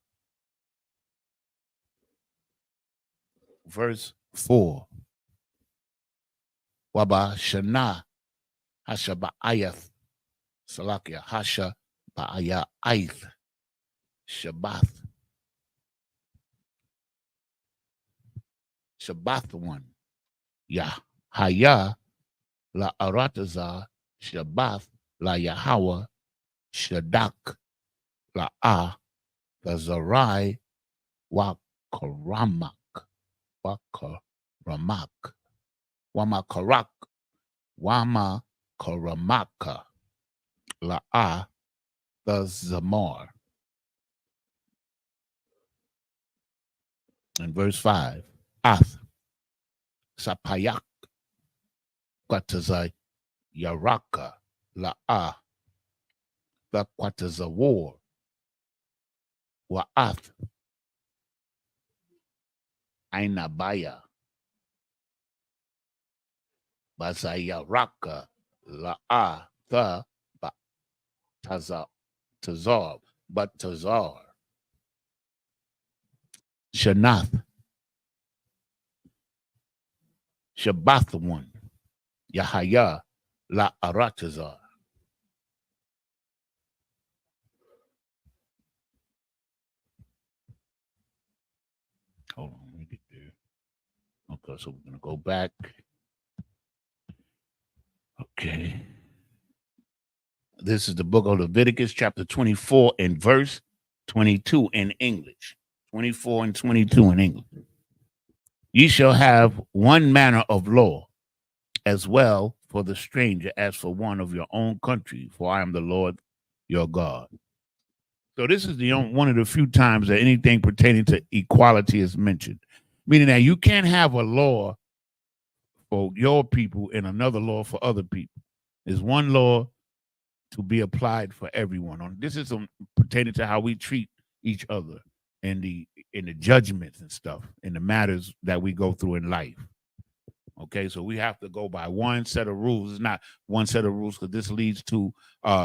Verse 4. Waba Shana, Hasha Ba'ayath, Salakia, Hasha Ba'ayaith, Shabbath. Shabbath one. Yahaya, La Aratazar, Shabbath, La Yahweh, Shadak, La Ah, the Zarai, Wakaramak, Wakaramak, Wamakarak, Wamakaramaka, La Ah, the Zamar. In verse 5, Ath, Sapayak, Quatazai, Yaraka, La Ah, the Quatazawar, Wa'ath, Ainabaya, Bazayaraka, La'ah, the Tazar, but Tazar, Shanath, Shabbath one, Yahaya, La Aratazar. Hold on, let me get there. Okay, so we're going to go back. Okay. This is the book of Leviticus, chapter 24 and verse 22 in English. 24 and 22 in English. Ye shall have one manner of law, as well for the stranger as for one of your own country, for I am the Lord your God. So this is one of the few times that anything pertaining to equality is mentioned, meaning that you can't have a law for your people and another law for other people. There's one law to be applied for everyone. This is pertaining to how we treat each other and the judgments and stuff and the matters that we go through in life. Okay, so we have to go by one set of rules. It's not one set of rules because this leads to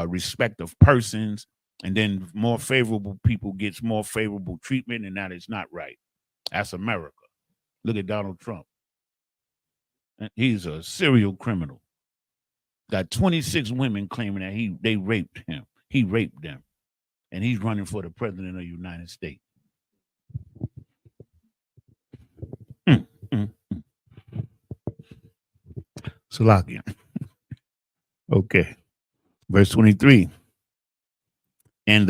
respect of persons, and then more favorable people gets more favorable treatment, and that is not right. That's America. Look at Donald Trump. He's a serial criminal. Got 26 women claiming that they raped him. He raped them, and he's running for the president of the United States. Salakia. Okay. Verse 23. And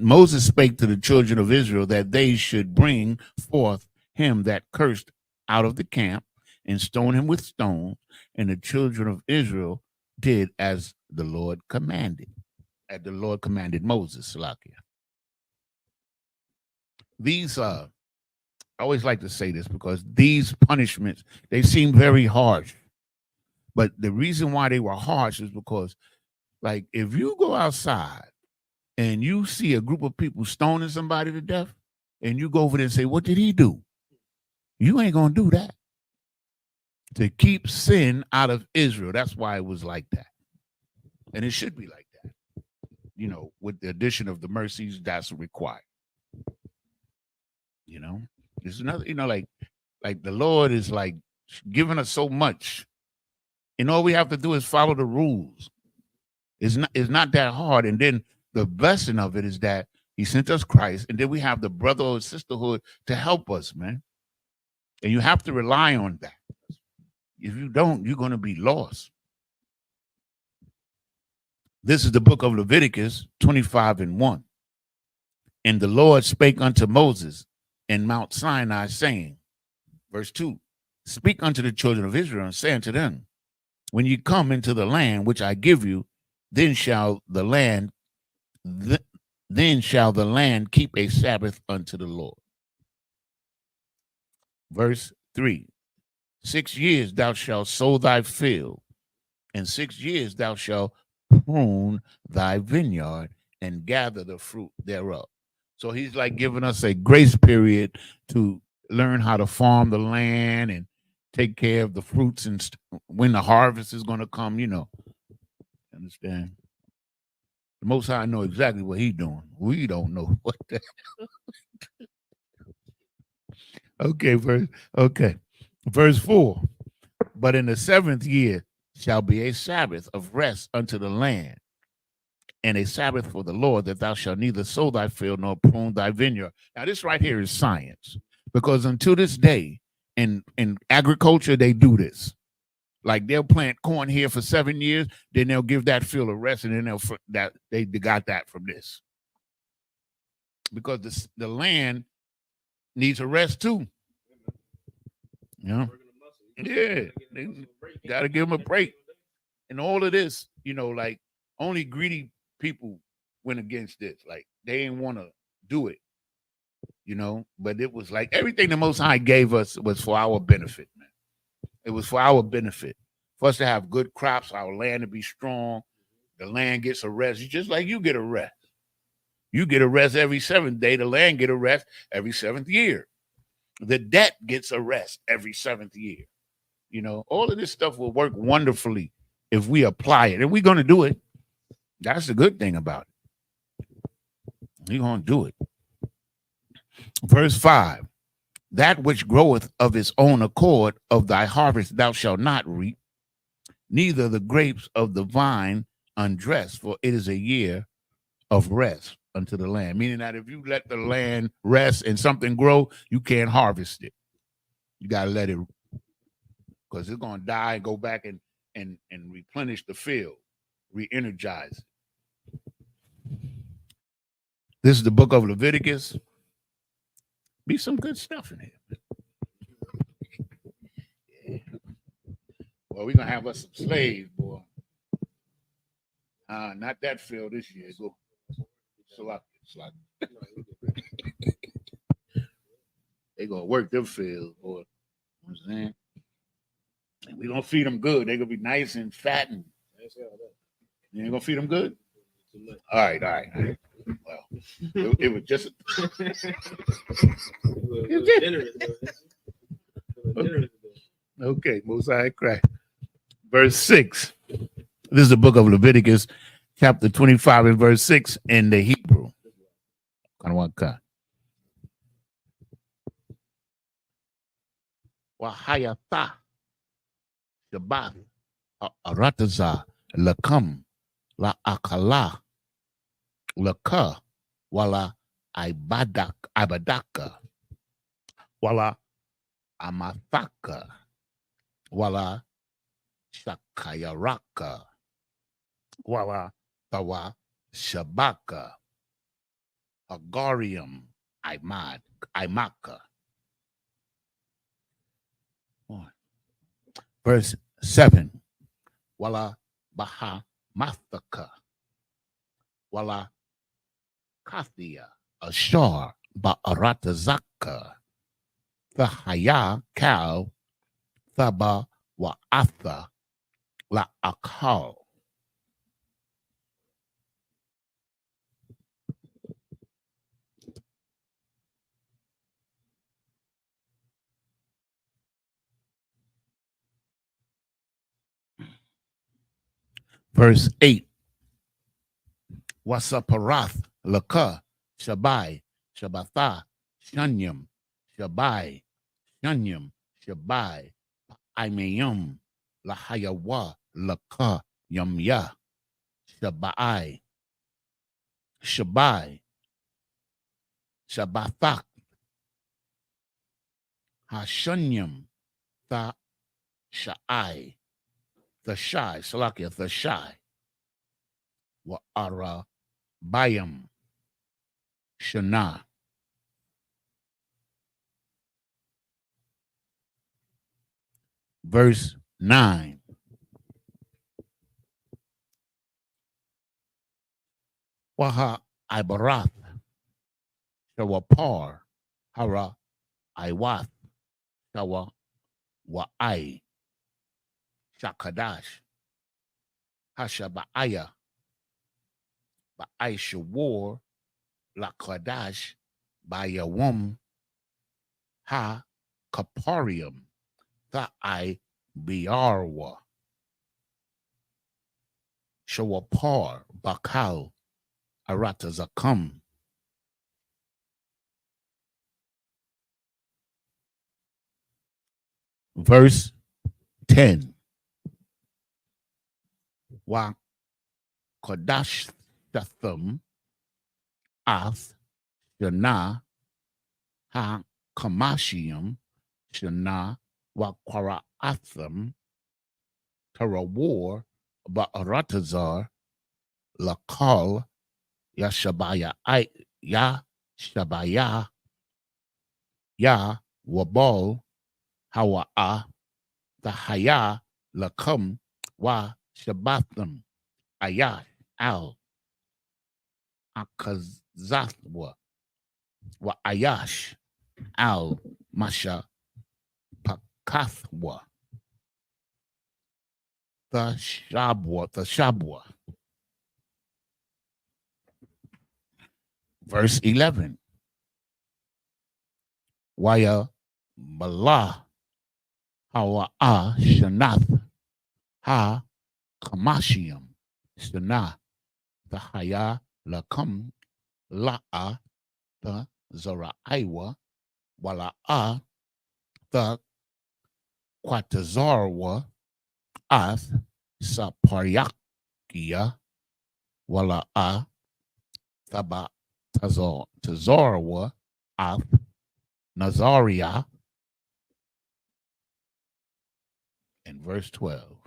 Moses spake to the children of Israel that they should bring forth him that cursed out of the camp and stone him with stones. And the children of Israel did as the Lord commanded. As the Lord commanded Moses, Salakia. These I always like to say this because these punishments, they seem very harsh. But the reason why they were harsh is because, like, if you go outside and you see a group of people stoning somebody to death, and you go over there and say, what did he do? You ain't going to do that. To keep sin out of Israel. That's why it was like that. And it should be like that. You know, with the addition of the mercies, that's required. You know, there's another, like the Lord is like giving us so much. And all we have to do is follow the rules. It's not that hard. And then the blessing of it is that he sent us Christ. And then we have the brother or sisterhood to help us, man. And you have to rely on that. If you don't, you're going to be lost. This is the book of Leviticus 25:1. And the Lord spake unto Moses in Mount Sinai, saying, verse 2, speak unto the children of Israel and say unto them, when you come into the land which I give you, then shall the land keep a Sabbath unto the Lord. Verse 3, 6 years thou shalt sow thy field, and 6 years thou shalt prune thy vineyard and gather the fruit thereof. So he's like giving us a grace period to learn how to farm the land and take care of the fruits and when the harvest is going to come, Understand? The Most High know exactly what he's doing. We don't know what the Okay, verse 4. But in the 7th year shall be a Sabbath of rest unto the land, and a Sabbath for the Lord, that thou shalt neither sow thy field nor prune thy vineyard. Now, this right here is science, because until this day, in agriculture, they do this. Like they'll plant corn here for 7 years, then they'll give that field a rest, and then they got that from this. Because the land needs a rest too. Yeah, they got to give them a break. And all of this, like only greedy people went against this. Like they didn't want to do it, but it was like everything the Most High gave us was for our benefit, man. It was for our benefit, for us to have good crops, our land to be strong. The land gets a rest. It's just like you get a rest. You get a rest every 7th day. The land get a rest every 7th year. The debt gets a rest every 7th year. All of this stuff will work wonderfully if we apply it. And we're going to do it. That's the good thing about it. We're going to do it. Verse 5. That which groweth of its own accord of thy harvest thou shalt not reap, neither the grapes of the vine undressed, for it is a year of rest unto the land. Meaning that if you let the land rest and something grow, you can't harvest it. You got to let it, because it's going to die and go back and replenish the field, re-energize it. This is the book of Leviticus. Be some good stuff in here. Yeah. Well, we're gonna have us some slaves, boy. Not that field this year. Go. Salak. They gonna work them fields, boy. You know what I'm saying? And we gonna feed them good. They gonna be nice and fat and you ain't gonna feed them good? All right. Well, it was just okay, Mosaic crack. Verse 6. This is the book of Leviticus, chapter 25 and verse 6 in the Hebrew. Wahayata Shabbat Arataza Lakam La Akala Laka Wala Ibadaka Wala Amathaka Wala Shakayaraka Wala Tawa Shabaka Agarium Imaka. Verse 7. Wala Baha Mathaka Wala Kathia Ashar Ba'aratazaka Thahaya Kal Thaba Wa'atha La Akal. Verse 8. Wasaparath Laka Shabai Shabatha Shanyam Shabai Shanyam Shabai Imeyum Lahayawa Laka Yamya Shabai Shabai Shabathak Hashanyam Tha Shai the Shai Salakia the Shai Wa Ara Bayam Shana. Verse 9. Waha Ibarath Shawapar Hara Iwath Shawa Wa'ai Shakadash Hashaba'aya Ba'aisha War Lakadash Bayawum Ha Kaparium Tha'ai Biarwa Shawapar Bakal Aratazakam. Verse 10. Wa Kodash Datham Ath Shana Ha Kamashium Shana Wa Qara'atham Tarawar Ba'aratazar Lakal Yashabaya Ya Shabaya Ya Wabal Hawa'a Tahaya Lakam Wa Shabatham Ayah Al Akazathwa Wa Ayash Al Masha Pakathwa the Shabwa. Verse 11. Waya Bala Hawa'a Shanath Ha Kamashium Shana the Haya Lakam La'a the Zaraiwa Wala'a the Quatazarwa Ath Saparyakia Wala'a Thaba Tazarwa Ath Nazaria. In verse 12.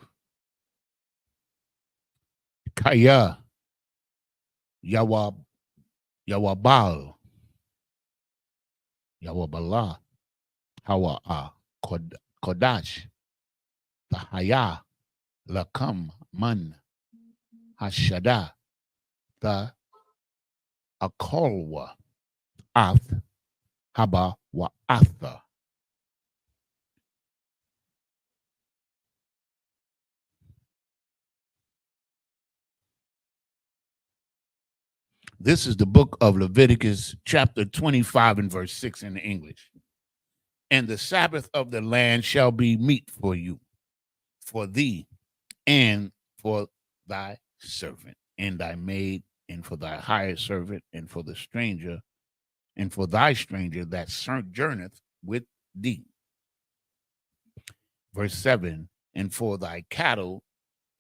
Kaya Yawabal Yahweh Balah, Hawa Kodash, Tahaya, Lakam, Man, Hashada, the Akolwa, Ath, Haba, Wa Atha. This is the book of Leviticus, chapter 25 and verse 6 in the English. And the Sabbath of the land shall be meat for you, for thee, and for thy servant, and thy maid, and for thy hired servant, and for the stranger, and for thy stranger that sojourneth with thee. Verse 7, and for thy cattle,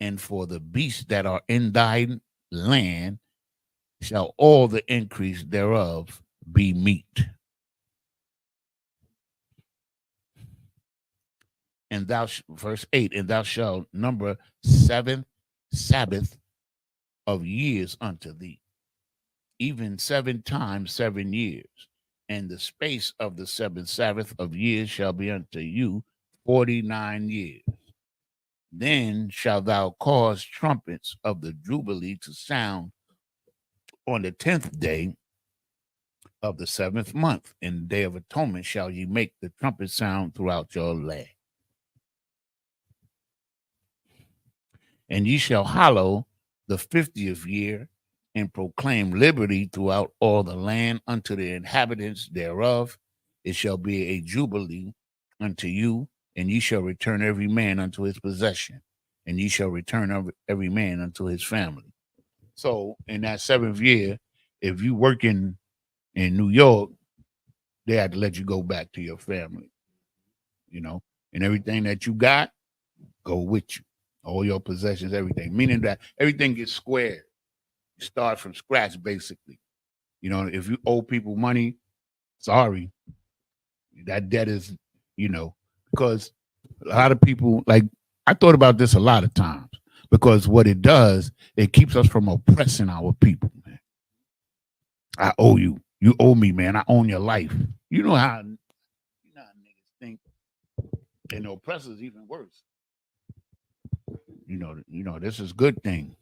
and for the beasts that are in thy land, shall all the increase thereof be meat. And thou, verse 8, and thou shalt number 7 Sabbath of years unto thee, even 7 times 7 years. And the space of the 7th Sabbath of years shall be unto you 49 years. Then shalt thou cause trumpets of the Jubilee to sound on the 10th day of the 7th month. In the day of atonement shall ye make the trumpet sound throughout your land. And ye shall hallow the 50th year, and proclaim liberty throughout all the land unto the inhabitants thereof. It shall be a jubilee unto you, and ye shall return every man unto his possession, and ye shall return every man unto his family. So in that 7th year, if you working in New York, they had to let you go back to your family, and everything that you got, go with you. All your possessions, everything, meaning that everything gets squared. You start from scratch, basically. If you owe people money, sorry, that debt is, because a lot of people, like, I thought about this a lot of times, because what it does, it keeps us from oppressing our people, man. I owe you. You owe me, man. I own your life. You know how niggas think, and the oppressor's even worse. This is a good thing,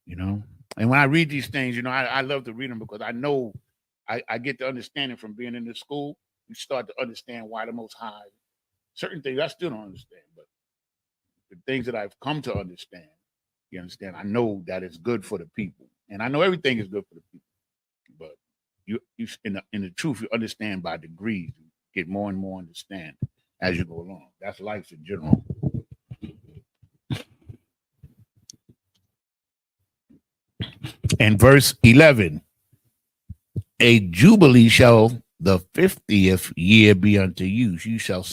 And when I read these things, I love to read them because I know I get the understanding from being in this school. You start to understand why the Most High, certain things I still don't understand, but the things that I've come to understand, you understand, I know that it's good for the people. And I know everything is good for the people. But you in the truth, you understand by degrees. You get more and more understand as you go along. That's life in general. And verse 11, a jubilee shall the 50th year be unto you. You shall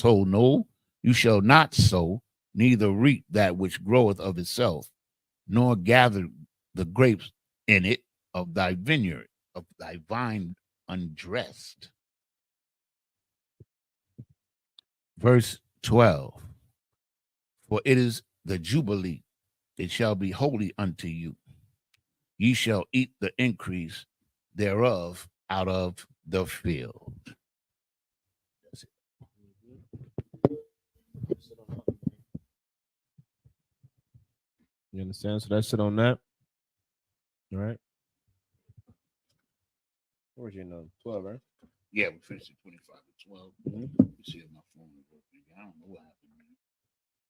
you shall not sow, neither reap that which groweth of itself, nor gather the grapes in it of thy vineyard, of thy vine undressed. Verse 12, for it is the jubilee, it shall be holy unto you. Ye shall eat the increase thereof out of the field. That's it. You understand? So that's it on that. All right. Where's your number? 12, right? Yeah, we finished at 25 to 12. You see if my phone is working. I don't know what happened,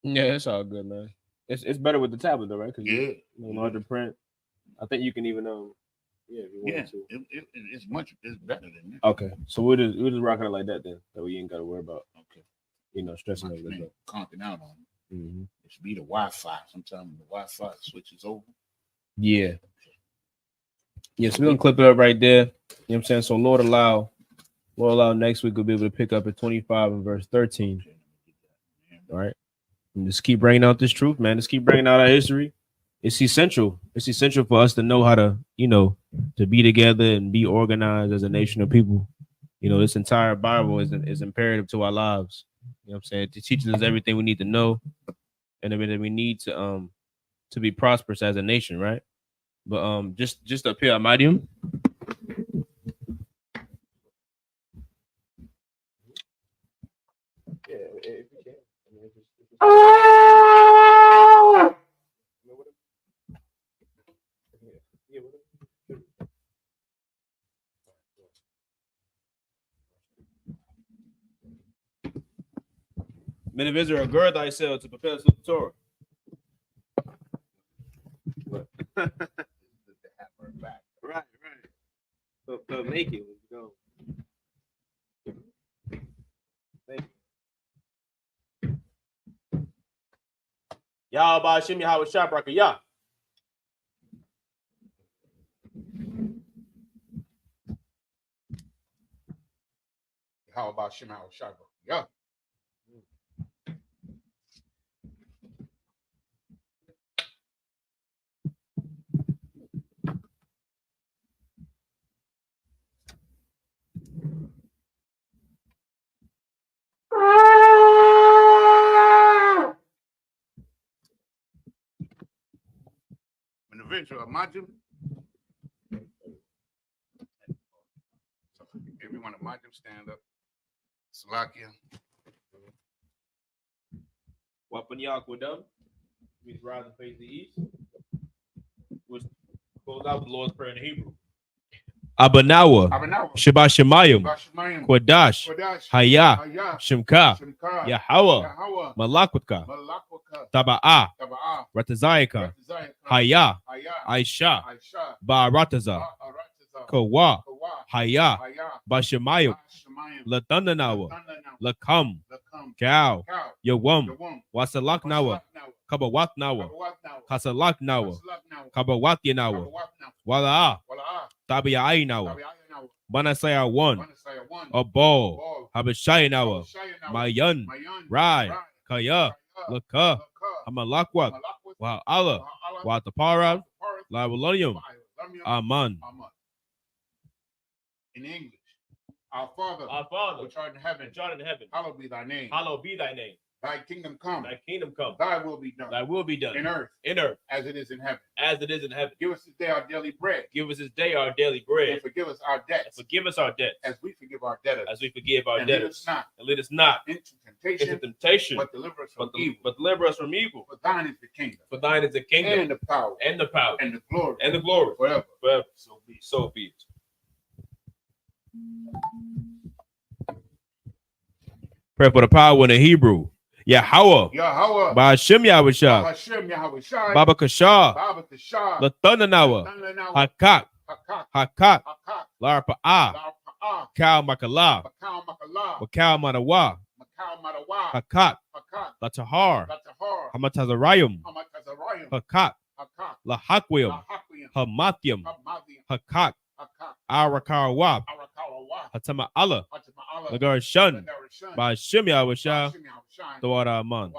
man. Yeah, it's all good, man. It's better with the tablet though, right? Because yeah, larger print. I think you can even if you want to. It's better than that. Okay, so we'll just rock it like that then. That we ain't got to worry about. Okay, stressing over that. Conking out on it. Mm-hmm. It should be the Wi-Fi. Sometimes the Wi-Fi switches over. Yeah. Yeah, so we're gonna clip it up right there. You know what I'm saying? So Lord allow next week we'll be able to pick up at 25 and verse 13. All right. And just keep bringing out this truth, man. Just keep bringing out our history. It's essential. It's essential for us to know how to, to be together and be organized as a nation of people. This entire Bible is imperative to our lives. You know what I'm saying? It teaches us everything we need to know and everything we need to be prosperous as a nation, right? But just up here, Amadium. Men of Israel, gird thyself to prepare to the Torah. Right. So make it. Let's go. Thank you. Yahweh Hashem Yahweh Shabraka Yah. How about Shema Shabbat? Yeah. Individual, imagine. Everyone, imagine, stand up. Salakia. Wapan Yaquadam. We rise and face the east. Which goes out with the Lord's Prayer in Hebrew. Abanawa, Shabbat Shemayim, Kodash, Haya, Shemka, Yahweh, Malakwaka, Taba'a, Ratazayaka, Haya, Aisha, Ba'arataza, Kawa, Haya, Bashemayim, Latandanawa, Lakam, Cow, Yawam, Wasalaknawa, Kabawatnawa, Kasalaknawa, Kabawatinawa, Wala'a, Tabi'ainawa, Banasaya 1, Abol, Habashayinawa, Mayan, Rai, Kaya, Laka, Hamalakwak, Wa'ala, Watapara, Lawalonium, Aman. In English, our Father, which art in heaven, hallowed be thy name. Hallowed be thy name. Thy kingdom come. Thy kingdom come. Thy will be done. Thy will be done. In earth. As it is in heaven. As it is in heaven. Give us this day our daily bread. Give us this day our daily bread. And forgive us our debts. Forgive us our debts. As we forgive our debtors. As we forgive our and debtors. Lead us not into temptation. But deliver us from evil. But deliver us from evil. For thine is the kingdom. For thine is the kingdom. And the power. And the power. And the glory. And the glory. Forever. Forever. So be it. Pray for the power in the Hebrew. Yahweh. Ba'ashem Yahushua. Baba Kashah. Lathananawa. Hakak. Larpa'a. Kal Makala. Wakal Madawa. Hakak. Latahar. Hamatazarayim. Hakak. Lahakwim. Hamathium. Hakak. Arakawab. Hatama Allah. Lagar Shun. Ba'ashem Yahushua. The water Aman.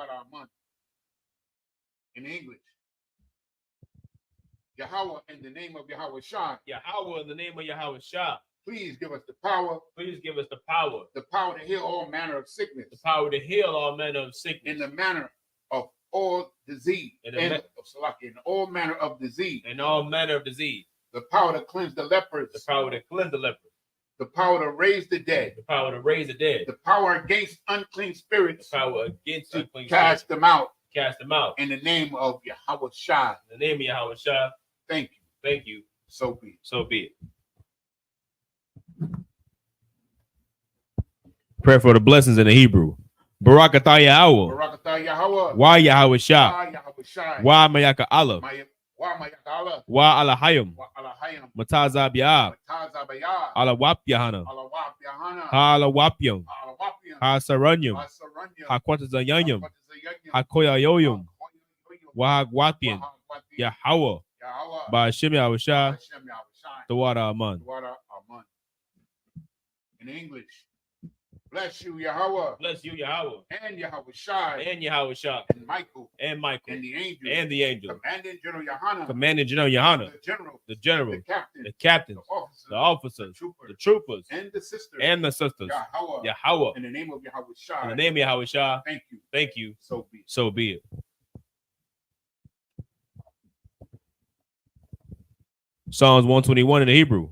In English, Yahweh in the name of Yahweh Shai. Yahweh in the name of Yahweh Shai. Please give us the power. Please give us the power. The power to heal all manner of sickness. The power to heal all manner of sickness. In the manner of all disease. In all manner of disease. In all manner of disease. The power to cleanse the lepers. The power to cleanse the lepers. The power to raise the dead. The power to raise the dead. The power against unclean spirits. The power against unclean spirits. Cast them out. Cast them out. In the name of Yahweh Shai. In the name of Yahweh Shai. Thank you. Thank you. So be it. So be it. Prayer for the blessings in the Hebrew. Barakatah Yahweh. Barakatah Yahweh. Wa Yahweh Shai. Wa Mayaka Allah. Wa Alahayim. Matazab Yah. Alawap Yahana. Ha Alawapyum. Ha Saranyum. Ha Quatazayanyum. Ha Koyayoyum. Wa Hagwatian. Yahweh. Ba'ashem Yahushua. The water Aman. In English. Bless you, Yahweh. Bless you, Yahweh. And Yahweh Shai. And Yahweh Shai. And Michael. And Michael. And the angel. And the angel. Commanding General Yohana. Commanding General Yohana. The general. The captain. The captains. The officers. The troopers. And the sisters. And the sisters. Yahweh. In the name of Yahweh Shai. In the name of Yahweh Shai. Thank you. Thank you. So be it. So be it. Psalms 121 in the Hebrew.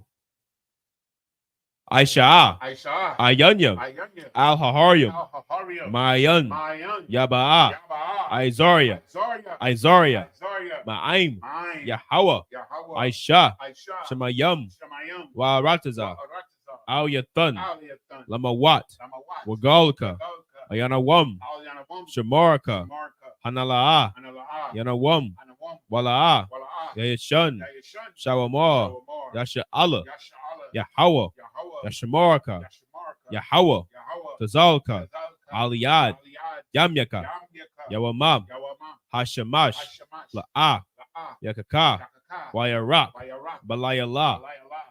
Aisha, Aisha, Ayanya, Ayanya, Al Haharium, Al-Haharium, Mayan, Mayan, Yaba'a, Yaba'a, Izaria, Zoria, Izaria, Zoria, Ma'aim, Mine, Yahweh, Yahweh, Aisha, Aisha, Shemayam, Shemayim, Wa'arataza, Arataza, Al Yathan, Aliathan, Lamawat, Lamawat, Wagalka, Galka, Ayanawam, Alianawam, Shamarka, Marka, Hanala'a, Anala'a, Yanawam, Anawam, Wala'a, Wala'a, Yayashan, Yayashan, Shawamar, Shawamar, Yasha Allah, Yasha'ala, Yahweh, Yahweh, Yashamarka, Yashamarka, Yahweh, Yahweh, Tazalka, Tazalka, Aliyad, Aliyad, Yamyaka, Yamyaka, Yawamam, Yawamam, Hashamash, Hashamash, La'a, La'a, Yakaka, Yakaka, Wayarak, Wayarak, Balayala, Alayala,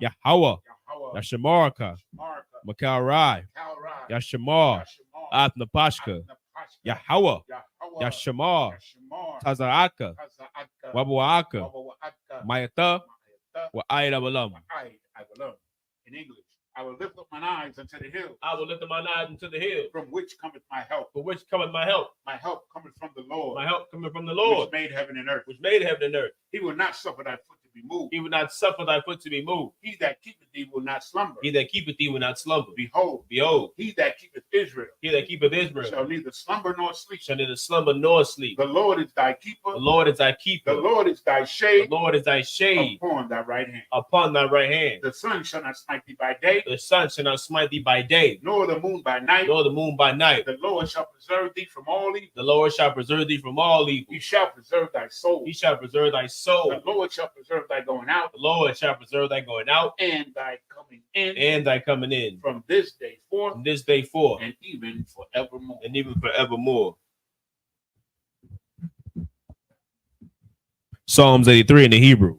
Yahweh, Yahweh, Yashamarka, Marka, Makarai, Kalrai, Yashamar, Yashamar, Atnapashka, Atnapashka, Yahweh, Yahweh, Yashamar, Yashamar, Tazaraka, Kaza'aka, Wabuaka, Wawa'aka, Mayata, Ma'ayata, Wa'aida Balam. I will learn. In English, I will lift up my eyes unto the hill. I will lift up my eyes into the hill. From which cometh my help? For which cometh my help? My help cometh from the Lord. My help cometh from the Lord, which made heaven and earth. which made heaven and earth. He will not suffer thy foot to be moved. He will not suffer thy foot to be moved. He that keepeth thee will not slumber. He that keepeth thee will not slumber. Behold, He that keepeth Israel that keepeth Israel shall neither slumber nor sleep. shall neither slumber nor sleep. The Lord is thy keeper. The Lord is thy keeper. The Lord is thy shade. The Lord is thy shade upon thy right hand. upon thy right hand. The sun shall not smite thee by day. The sun shall not smite thee by day, Nor the moon by night. nor the moon by night. The Lord shall preserve thee from all evil. The Lord shall preserve thee from all evil. He shall preserve thy soul. He shall preserve thy soul. The Lord shall preserve thy going out. The Lord shall preserve thy going out And thy coming in. and thy coming in From this day forth. from this day forth And even forevermore. and even forevermore. Psalms 83 in the Hebrew.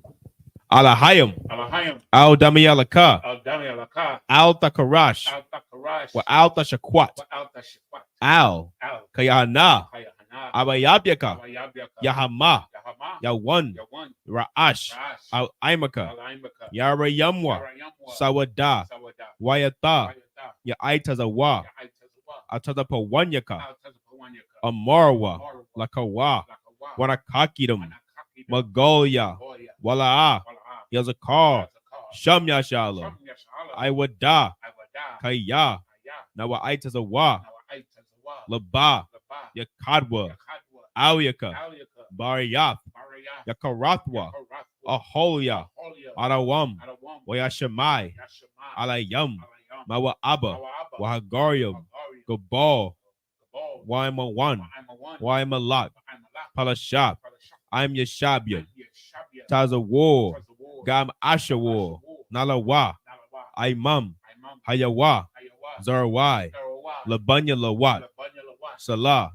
Alahayim, Alahayim, Al Damiyalaka, Al-Dami Alaka, Al Takarash, Al-Takarash, wa Al Tashakwat, Al-Tashikwat, Al Al, Kayahana, Kayahana, Abayabyaka, Abayabyaka, Yahama, Yahama, Yawan, Yawan, Ra'ash, Rash, Al Aimaka, Al-Aimaka, Yara Yamwa, Yarayamwa, Sawada, Sawada, Wayata, Wayata, Yaitazawa, Ya'itazawa, Atazapawanyaka, Al-Tazapawanyaka, Amarwa, Marwa, Lakawa, Lakawa, Wanakakidum, Wanakakidum, Magolia, Goya, Wala'a, Wala'a, Yazakar, Yazakar, Sham Yashala, Sham Yashala, Iwada, Iwada, Kaya, Kaya, Nawa Aitazawa, Nawa'itazawa, Laba, Laba, Yakadwa, Yakadwa, Auyaka, Alyaka, Bariyath, Barayah, Yakarathwa, Yakarathwa, Aholia, Aholia, Arawam, Adawam, Wayashamai, Yashamai, Alayam, Alayam, Mawa Abba, Awa'aba, Wahagarium, Agarium, Gabal, Gabal, Waima 1, Wa'imawan, Waima Lot, Wa'imalak, Palashap, Parashah, I'm Yeshabia, Yeshabia, Taza War, Tazawar, Gam Asha War, Nalawa, Nalawa, Imam, Imam, Hayawa, Ayawa, Zarwai, Tarawai, Labanya Lawat, Labanya Lawat, Salah,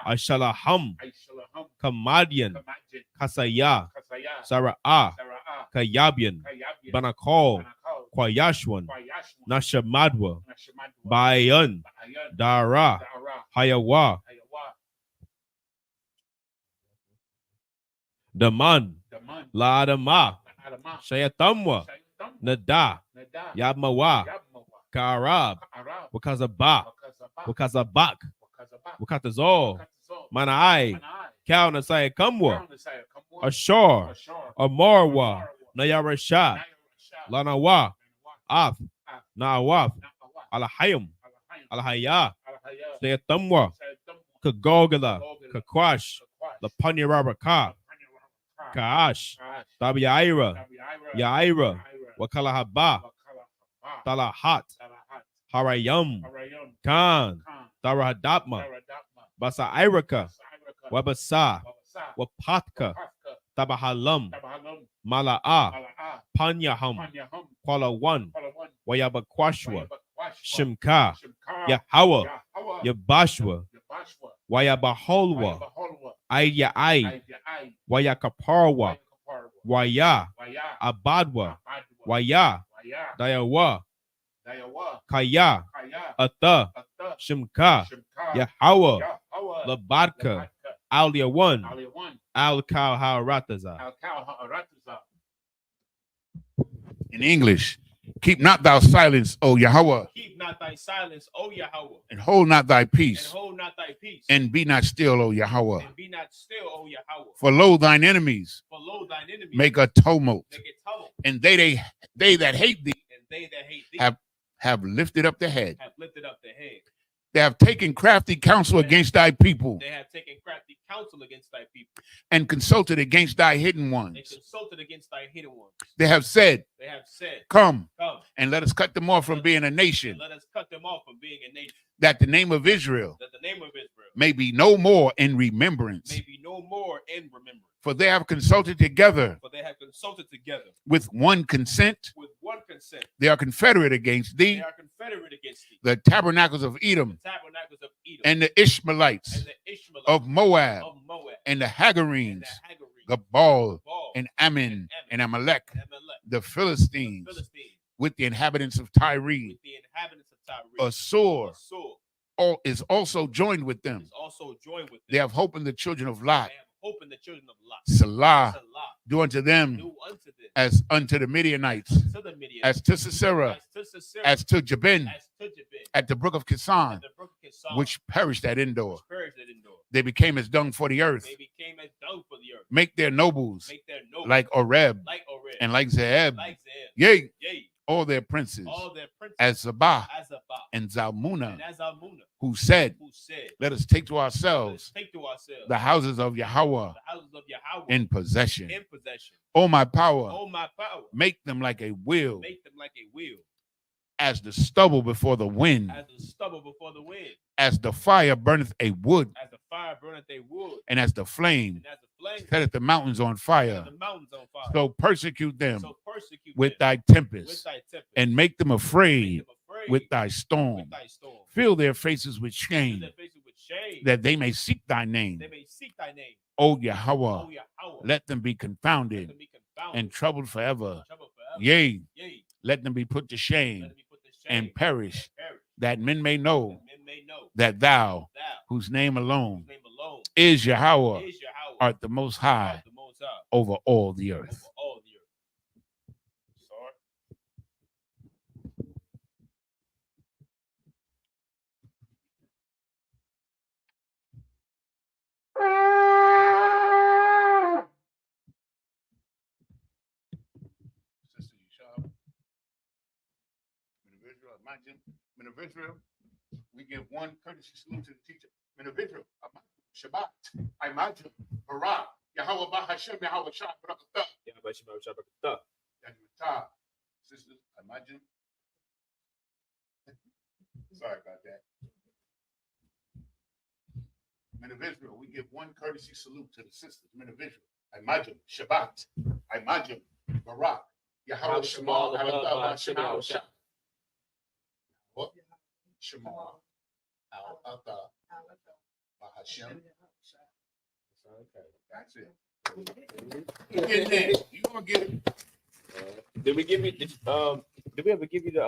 Salah, Ashalaham, Aishalaham, Kamadian, Kamajin, Kasaya, Kasaya, Sara'ah, Sara'ah, Kayabian, Kayabian, Banakol, Banakal, Kwayashwan, Kwayashwan, Nashamadwa, Nashamadwa, Bayan, Ba'ayan, Dara, Da'ara, Hayawa, Hayawa, Daman, Daman, Laadama, Adama, Shayatamwa, Shaitam, Nada, Nada, Yabmawa, Yabmawa, Karab, Arab, Wakazaba, Wakazaba, Wakazabak, Wakazaba, Wakatazol, Wakatazol, Manai, Manai, Kauna Sayakamwa, Crown Messiah, come on, Ashor, Ashar, Amarwa, Amarwa, Nayarasha, Nayarasha, Lanawa, Af, Af, Naawaf, Na'awat, Alahayim, Alahayim, Alahaya, Alahaya, Sayatamwa, Shaitam, Kagogala, Kagogala, Kakwash, Kakwash, Lapanyarabaka, Lapanyarabaka, Kaash, Kash, Tabiaira, Tabi'ira, Yaira, Yaira, Wakalahaba, Wakalahaba, Talahat, Talahat, Harayam, Arayam, Khan, Khan, Tarahadatma, Daradapma, Basa Iraka, Sairaka, Wabasa, Wabasa, Wapatka, Wapatka, Tabahalam, Tabahalam, Mala'a, Mala'ah, Panyaham, Panyaham, Kuala One, Palawan, Wayabakwashwa, Wayabakwashwa, Shimka, Shimkar, Yahawa, Yahawa, Yabashwa, Yabashwa, Wayabaholwa, Wayabaholwa, Ayya Ay, Ayai, Wayakaparwa, Wayakaparwa, Waya, Waya, Abadwa, Abadwa, Waya, Waya, Dayawa, Dayawa, Kaya, Kaya, Ata, Atta, Shimka, Shimkar, Yahawa, Yahawa, Labadka, Labadka, Alia One, Aliyawan, Al Kal Harataza. Al-Kal Ha'aratuza. In English, keep not thou silence, O Yahweh, Keep not thy silence, O Yahweh, and hold not thy and peace, hold not thy peace, and be not still, O Yahweh. and be not still, O Yahweh. For lo, thine enemies For lo, thine enemies make a tumult, make a tumult, and they that hate thee and they that hate thee have have lifted up the head. Have lifted up the head. They have taken crafty counsel against thy people. They have taken crafty counsel against thy people. And consulted against thy hidden They ones. consulted against thy hidden ones. They have said, Come, and let us cut them off from being a nation. Let us cut them off from being a nation. That the name of Israel, may be no more in remembrance. May be no more in remembrance. For they have consulted together. For they have consulted together. With one consent. With one consent. They are confederate against thee. They are confederate against thee. The tabernacles of Edom. The tabernacles of Edom. And the Ishmaelites. Of Moab. And the Hagarenes. Gabal. And Ammon. And Amalek. The Philistines. With the inhabitants of Tyre. Assur. Is also joined with them. They have hope in the children of Lot. Salah, do unto them as unto the Midianites, as to Sisera, as to Jabin, at the brook of Kison, which perished at Endor. They became as dung for the earth. Make their nobles like Oreb and like Zeeb. Yea, all their princes as Zabah and Zalmunna, who said, let us take to ourselves the houses of Yahweh in possession. O my power, make them like a wheel, as the stubble before the wind, as the fire burneth a wood, and as the flame setteth the mountains on fire. So persecute them with thy tempest, and make them afraid with thy storm. Fill their faces with shame, that they may seek thy name. O Yahweh, let them be confounded and troubled forever. Yea, let them be put to shame and perish, that men may know that thou, whose name alone is Yahweh, art the most high over all the earth. Men of Israel, we give one courtesy salute to the teacher. Men of Israel, Shabbat, Imagine, Barak, Yahweh Bahashem, Yahweh Shah, Barakatah. Sisters, Imagine. Sorry about that. Men of Israel, we give one courtesy salute to the sisters. Men of Israel, Imagine, Shabbat, Imagine, Barak, Yahweh Shema, Yahweh Shah. What? Shema, Al-Atha, Bahashem. That's it. You get it. You gonna get it. Did we give you? Did we ever give you the